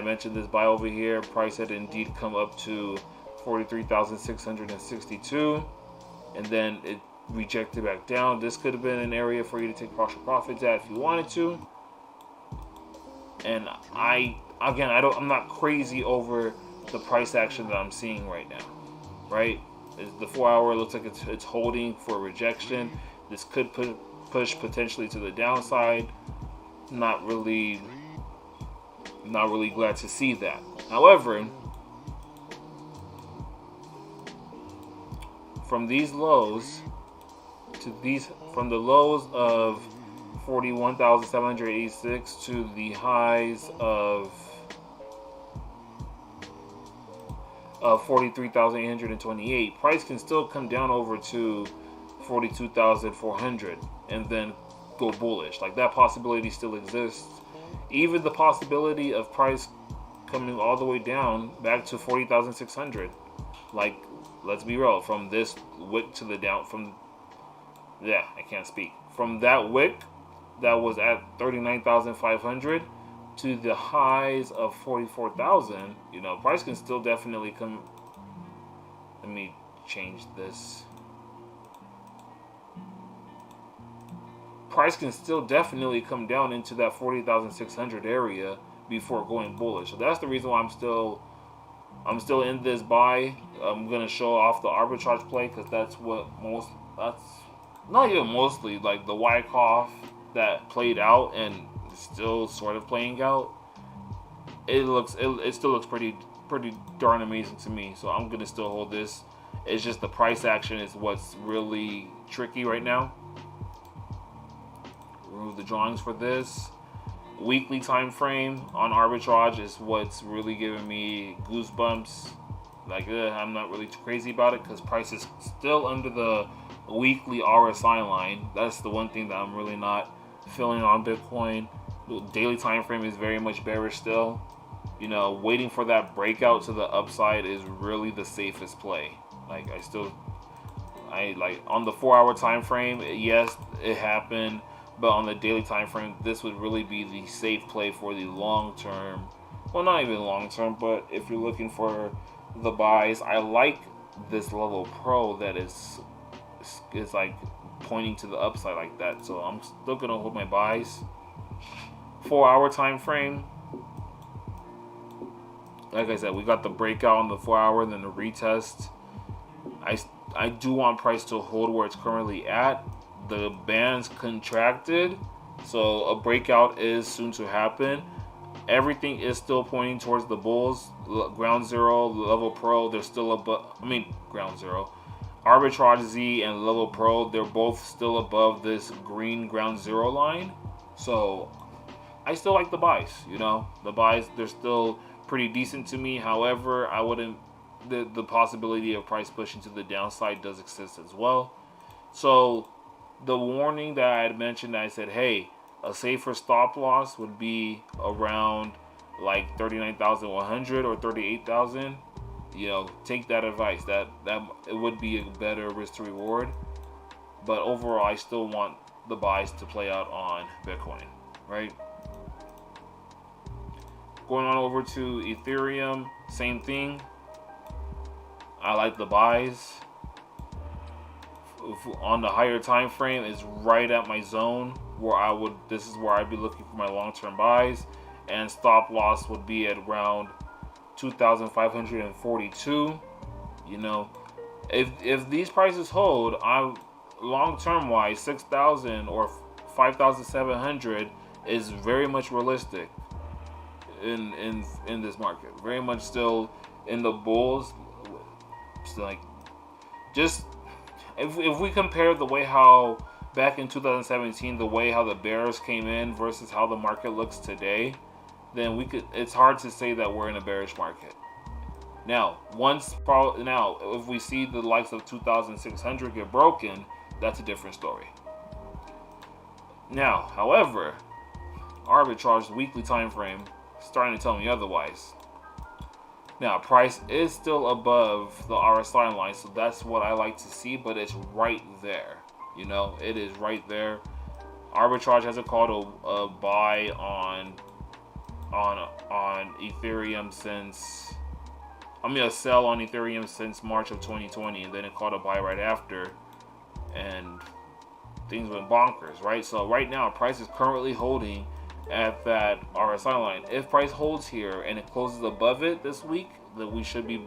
mentioned this buy over here, price had indeed come up to 43,662, and then it rejected back down. This could have been an area for you to take partial profits at if you wanted to. And I'm not crazy over the price action that I'm seeing right now, right? The 4 hour looks like it's holding for rejection. This could push potentially to the downside. Not really glad to see that. However, from these lows from the lows of 41,786 to the highs of of 43,828. Price can still come down over to 42,400 and then go bullish. Like that possibility still exists. Even the possibility of price coming all the way down back to 40,600. Like, let's be real, from this wick to the down, I can't speak. From that wick that was at 39,500 to the highs of 44,000, price can still definitely come. Let me change this. Price can still definitely come down into that 40,600 area before going bullish. So that's the reason why I'm still in this buy. I'm gonna show off the arbitrage play because that's not even mostly, like the Wyckoff that played out and still sort of playing out. It still looks pretty darn amazing to me. So I'm gonna still hold this. It's just the price action is what's really tricky right now. Remove the drawings for this. Weekly time frame on arbitrage is what's really giving me goosebumps. Like, I'm not really too crazy about it because price is still under the weekly RSI line. That's the one thing that I'm really not feeling on Bitcoin. The daily time frame is very much bearish still. Waiting for that breakout to the upside is really the safest play. Like, on the 4-hour time frame, yes, it happened. But on the daily time frame, this would really be the safe play for the long term. Well, not even long term, but if you're looking for the buys, I like this level pro that is like pointing to the upside like that. So I'm still gonna hold my buys. 4-hour time frame. Like I said, we got the breakout on the 4-hour, then the retest. I do want price to hold where it's currently at. The bands contracted, so a breakout is soon to happen. Everything is still pointing towards the bulls. Ground zero, level pro, they're still above. Ground zero, arbitrage Z and level pro, they're both still above this green ground zero line. So I still like the buys. The buys, they're still pretty decent to me. However, I wouldn't. The possibility of price pushing to the downside does exist as well. So the warning that I had mentioned, I said, hey, a safer stop loss would be around like 39,100 or 38,000. Take that advice. That it would be a better risk to reward. But overall, I still want the buys to play out on Bitcoin, right? Going on over to Ethereum, same thing. I like the buys. On the higher time frame is right at my zone where this is where I'd be looking for my long-term buys, and stop loss would be at around 2,542. If these prices hold, I'm long-term wise 6,000 or 5,700 is very much realistic in this market. Very much still in the bulls. Still, like, just if we compare the way how back in 2017, the way how the bears came in versus how the market looks today, then it's hard to say that we're in a bearish market. Now, if we see the likes of 2,600 get broken, that's a different story. Now, however, arbitrage weekly time frame starting to tell me otherwise. Now, price is still above the RSI line, so that's what I like to see, but it's right there. It is right there. Arbitrage hasn't called a buy on Ethereum since, a sell on Ethereum since March of 2020, and then it called a buy right after, and things went bonkers, right? So right now, price is currently holding at that RSI line. If price holds here and it closes above it this week, then we should be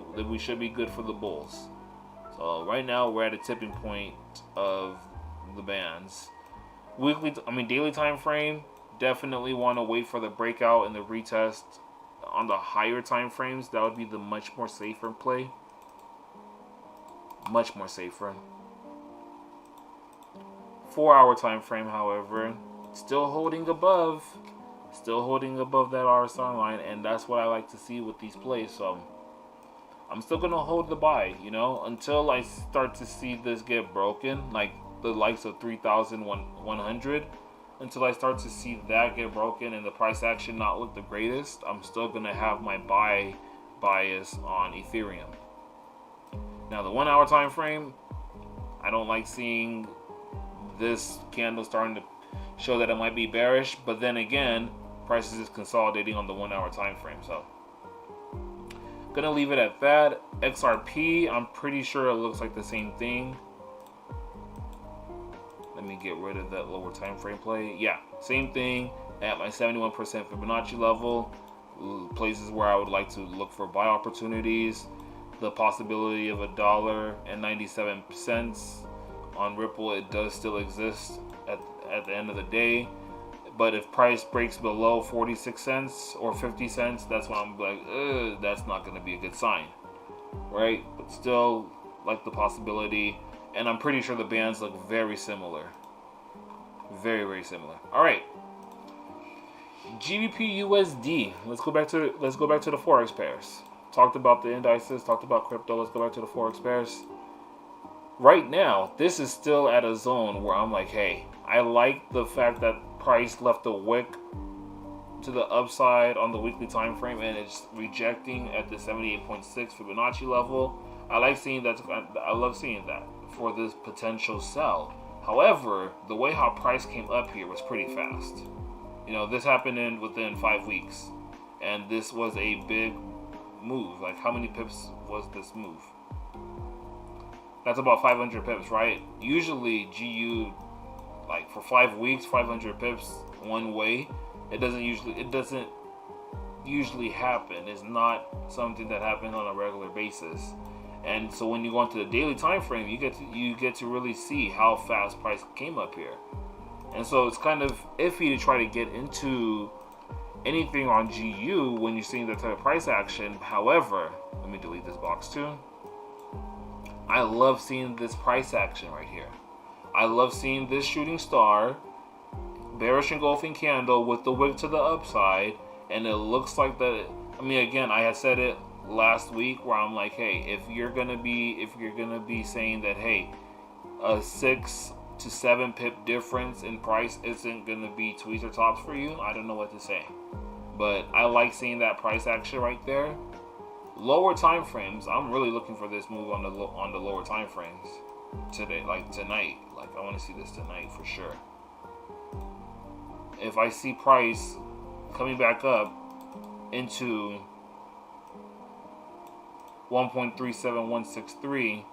good for the bulls. So right now we're at a tipping point of the bands. Daily time frame, definitely want to wait for the breakout and the retest on the higher time frames. That would be the much more safer play. Much more safer. 4-hour time frame, however, still holding above that RSI line, and that's what I like to see with these plays. So I'm still gonna hold the buy, you know, until I start to see this get broken, like the likes of 3,100. Until I start to see that get broken and the price action not look the greatest, I'm still gonna have my buy bias on Ethereum. Now the 1 hour time frame, I don't like seeing this candle starting to show that it might be bearish, but then again, prices is consolidating on the 1 hour time frame, so gonna leave it at that. XRP, I'm pretty sure it looks like the same thing. Let me get rid of that lower time frame play. Yeah, same thing at my 71% Fibonacci level. Places where I would like to look for buy opportunities. The possibility of $1.97 on Ripple, it does still exist at the end of the day. But if price breaks below 46 cents or 50 cents, that's when I'm like, that's not going to be a good sign, right? But still, like the possibility, and I'm pretty sure the bands look very similar, very, very similar. All right, GBP USD. Let's go back to the Forex pairs. Talked about the indices, talked about crypto. Let's go back to the Forex pairs. Right now, this is still at a zone where I'm like, hey, I like the fact that price left a wick to the upside on the weekly time frame and it's rejecting at the 78.6 Fibonacci level. I like seeing that. I love seeing that for this potential sell. However, the way how price came up here was pretty fast. You know, this happened within 5 weeks, and this was a big move. Like, how many pips was this move? That's about 500 pips, right? Usually GU, like for 5 weeks, 500 pips one way. It doesn't usually happen. It's not something that happens on a regular basis. And so when you go into the daily time frame, you get to really see how fast price came up here. And so it's kind of iffy to try to get into anything on GU when you're seeing that type of price action. However, let me delete this box too. I love seeing this price action right here. I love seeing this shooting star, bearish engulfing candle with the wick to the upside, and it looks like that. I mean, again, I had said it last week where I'm like, hey, if you're gonna be saying that, hey, a 6 to 7 pip difference in price isn't gonna be tweezer tops for you, I don't know what to say. But I like seeing that price action right there. Lower time frames, I'm really looking for this move on the lower time frames today, like tonight. Like, I want to see this tonight for sure. If I see price coming back up into 1.37163,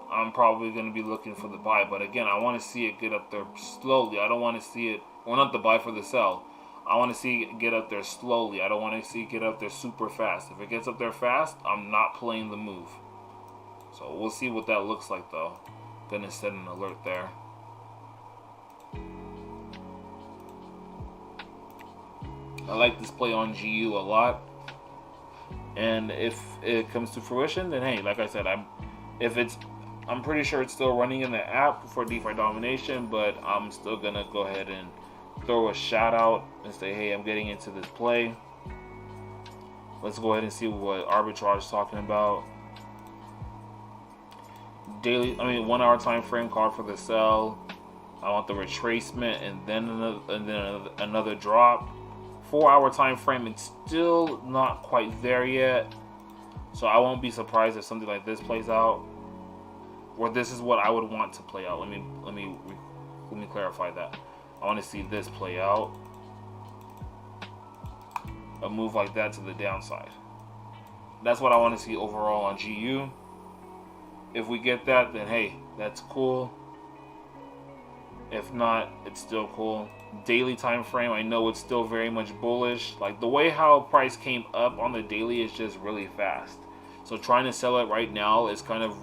I'm probably going to be looking for the buy. But again, I want to see it get up there slowly. I don't want to see it, or not the buy, for the sell. I want to see it get up there slowly. I don't want to see it get up there super fast. If it gets up there fast, I'm not playing the move. So we'll see what that looks like, though. Gonna set an alert there. I like this play on GU a lot. And if it comes to fruition, then hey, like I said, I'm pretty sure it's still running in the app for DeFi domination, but I'm still gonna go ahead and throw a shout out and say, hey, I'm getting into this play. Let's go ahead and see what arbitrage is talking about. 1 hour time frame card for the sell. I want the retracement and then another drop. 4 hour time frame, it's still not quite there yet. So I won't be surprised if something like this plays out. Or this is what I would want to play out. Let me clarify that. I want to see this play out. A move like that to the downside. That's what I want to see overall on GU. If we get that, then hey, that's cool. If not, it's still cool. Daily time frame, I know it's still very much bullish. Like, the way how price came up on the daily is just really fast. So trying to sell it right now is kind of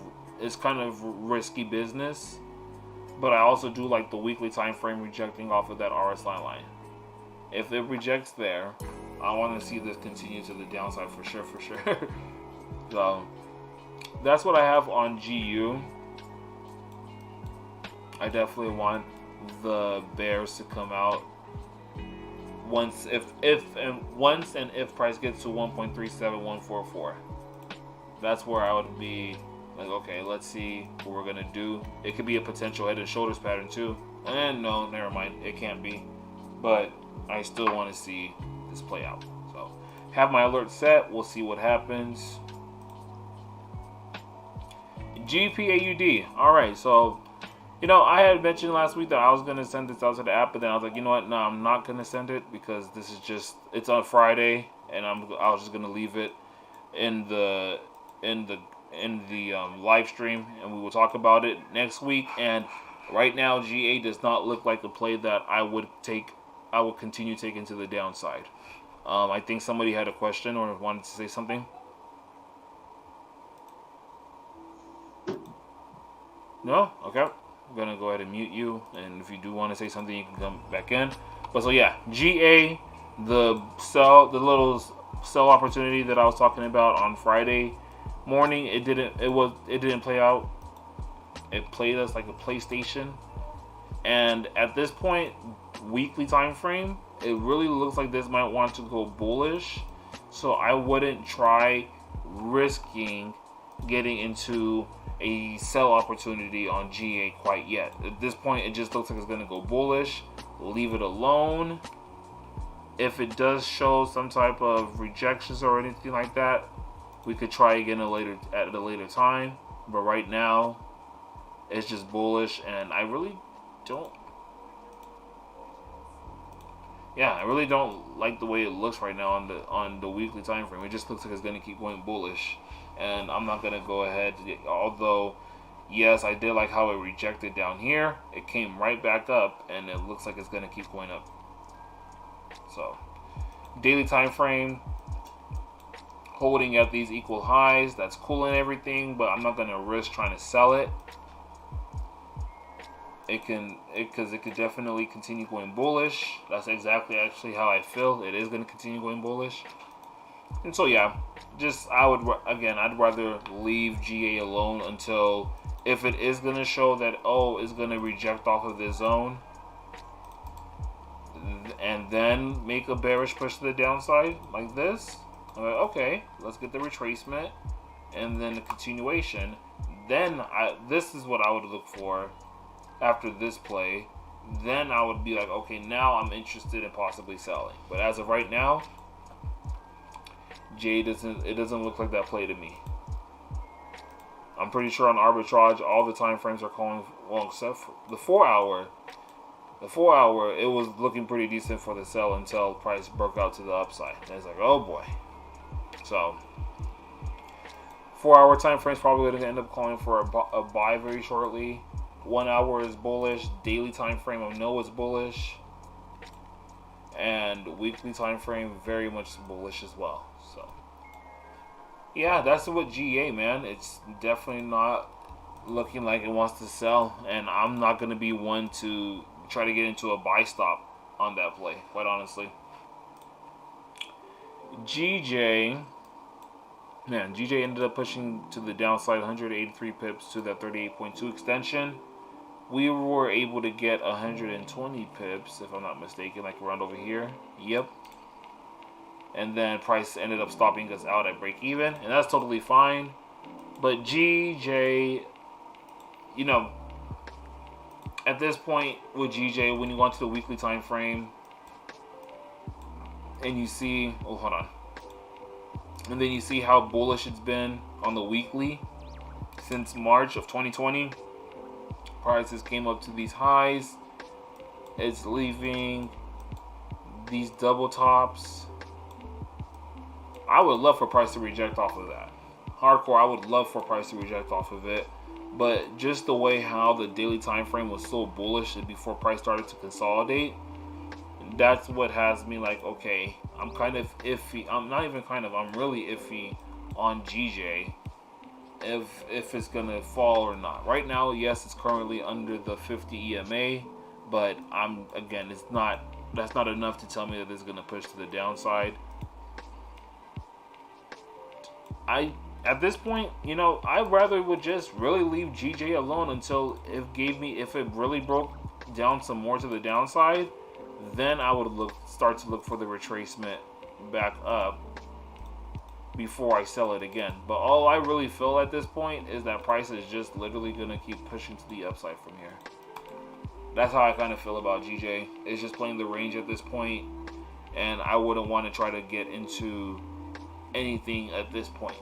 risky business. But I also do like the weekly time frame rejecting off of that RSI line. If it rejects there, I want to see this continue to the downside for sure. So that's what I have on GU. I definitely want the bears to come out once if price gets to 1.37144. that's where I would be like, okay, let's see what we're gonna do. It could be a potential head and shoulders pattern too. And no, never mind, it can't be. But I still want to see this play out. So have my alert set. We'll see what happens. GPAUD. All right, so I had mentioned last week that I was gonna send this out to the app, but then I was like, you know what? No, I'm not gonna send it because this is it's on Friday, and I was just gonna leave it in the live stream, and we will talk about it next week. And right now, GA does not look like a play that I would continue taking to the downside. I think somebody had a question or wanted to say something. No? Okay. I'm going to go ahead and mute you. And if you do want to say something, you can come back in. But so yeah, GA, the little sell opportunity that I was talking about on Friday morning, it didn't play out. It played us like a PlayStation. And at this point, weekly time frame, it really looks like this might want to go bullish. So I wouldn't try risking getting into a sell opportunity on GA quite yet. At this point, it just looks like it's going to go bullish. Leave it alone. If it does show some type of rejections or anything like that, we could try again at a later time. But right now, it's just bullish, and I really don't like the way it looks right now on the weekly time frame. It just looks like it's going to keep going bullish, and I'm not going to go ahead. Although, yes, I did like how it rejected down here. It came right back up, and it looks like it's going to keep going up. So, daily time frame holding at these equal highs. That's cool and everything, but I'm not going to risk trying to sell it. Because it could definitely continue going bullish. That's exactly actually how I feel. It is going to continue going bullish. And so yeah, I'd rather leave GA alone until, if it is going to show that, it's going to reject off of this zone, and then make a bearish push to the downside like this. I'm like, okay, let's get the retracement and then the continuation. Then this is what I would look for. After this play, then I would be like, okay, now I'm interested in possibly selling. But as of right now, it doesn't look like that play to me. I'm pretty sure on arbitrage, all the time frames are calling, well, except for the 4 hour. The 4 hour, it was looking pretty decent for the sell until price broke out to the upside. And it's like, oh boy. So 4 hour time frames probably going to end up calling for a buy very shortly. 1 hour is bullish. Daily time frame, I know it's bullish, and weekly time frame very much bullish as well. So yeah, that's what GA, man. It's definitely not looking like it wants to sell, and I'm not going to be one to try to get into a buy stop on that play, quite honestly. GJ ended up pushing to the downside 183 pips to that 38.2 extension. We were able to get 120 pips, if I'm not mistaken, like around over here. Yep. And then price ended up stopping us out at break even, and that's totally fine. But GJ, at this point with GJ, when you go into the weekly time frame and you see, and then you see how bullish it's been on the weekly since March of 2020. Prices came up to these highs. It's leaving these double tops. I would love for price to reject off of that. Hardcore, I would love for price to reject off of it. But just the way how the daily time frame was so bullish before price started to consolidate, that's what has me like, okay, I'm kind of iffy. I'm really iffy on GJ. If it's gonna fall or not. Right now, yes, it's currently under the 50 EMA, but that's not enough to tell me that it's gonna push to the downside. At this point, I rather would just really leave GJ alone until if it really broke down some more to the downside, then I would start to look for the retracement back up. before I sell it again. But all I really feel at this point is that price is just literally gonna keep pushing to the upside from here. That's how I kind of feel about GJ. It's just playing the range at this point, and I wouldn't want to try to get into anything at this point,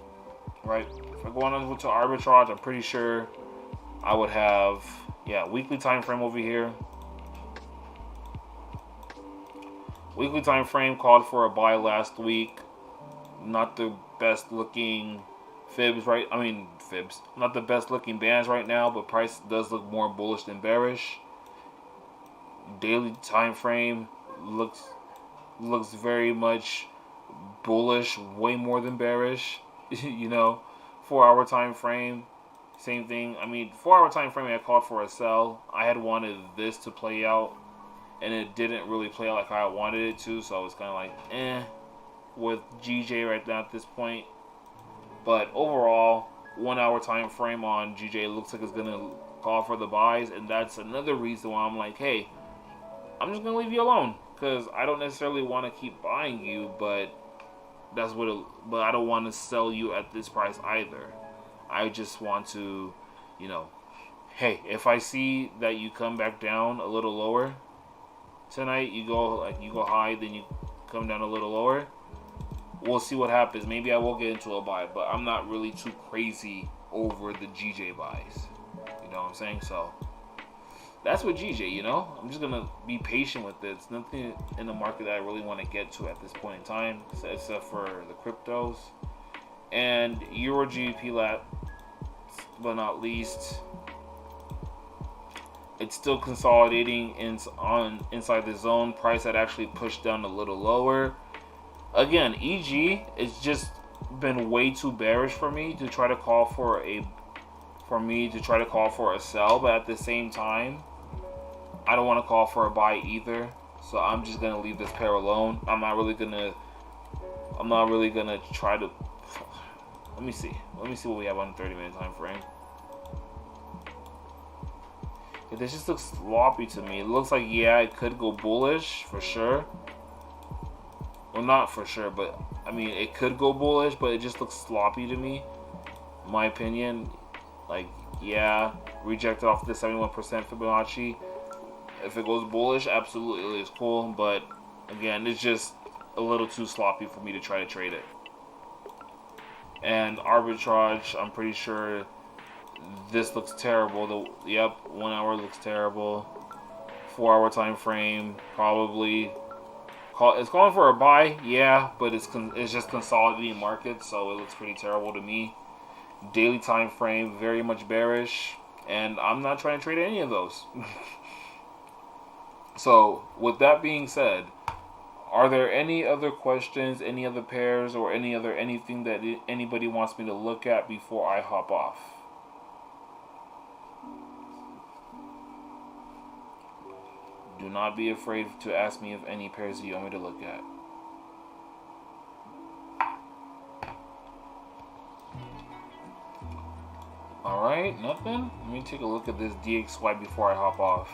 right? If I go on to arbitrage, I'm pretty sure I would have, yeah, weekly time frame over here. Weekly time frame called for a buy last week. Not the best looking fibs, right? I mean fibs. Not the best looking bands right now, but price does look more bullish than bearish. Daily time frame looks very much bullish, way more than bearish. You know, 4 hour time frame, same thing. I mean, 4 hour time frame I called for a sell. I had wanted this to play out, and it didn't really play out like I wanted it to, so I was kind of like, with GJ right now at this point. But overall, 1 hour time frame on GJ looks like it's gonna call for the buys, and that's another reason why I'm like, hey, I'm just gonna leave you alone, because I don't necessarily want to keep buying you, but but I don't want to sell you at this price either. I just want to, you know, hey, if I see that you come back down a little lower tonight, you go high, then you come down a little lower, we'll see what happens. Maybe I will get into a buy, but I'm not really too crazy over the GJ buys. You know what I'm saying? So that's with GJ, you know? I'm just going to be patient with it. It's nothing in the market that I really want to get to at this point in time, except for the cryptos. And Euro GBP last but not least, it's still consolidating inside the zone. Price had actually pushed down a little lower. Again, EG, it's just been way too bearish for me to try to call for a sell, but at the same time, I don't want to call for a buy either. So I'm just gonna leave this pair alone. I'm not really gonna try to. Let me see what we have on the 30-minute time frame. Yeah, this just looks sloppy to me. It looks like, yeah, it could go bullish for sure. Well, not for sure, but I mean, it could go bullish, but it just looks sloppy to me, in my opinion. Like, yeah, rejected off the 71% Fibonacci. If it goes bullish, absolutely it's cool, but again, it's just a little too sloppy for me to try to trade it. And arbitrage, I'm pretty sure this looks terrible. Yep, 1 hour looks terrible. 4 hour time frame, probably. It's calling for a buy, yeah, but it's just consolidating markets, so it looks pretty terrible to me. Daily time frame, very much bearish, and I'm not trying to trade any of those. So, with that being said, are there any other questions, any other pairs, or anything that anybody wants me to look at before I hop off? Do not be afraid to ask me of any pairs that you want me to look at. Alright, nothing? Let me take a look at this DXY before I hop off.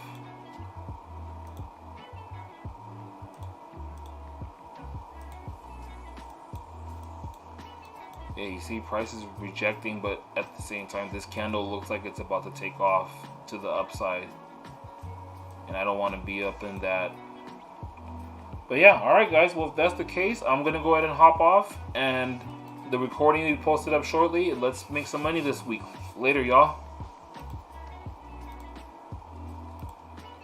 Yeah, you see price is rejecting, but at the same time, this candle looks like it's about to take off to the upside. And I don't want to be up in that. But yeah, alright guys, well if that's the case, I'm going to go ahead and hop off. And the recording will be posted up shortly. Let's make some money this week. Later, y'all.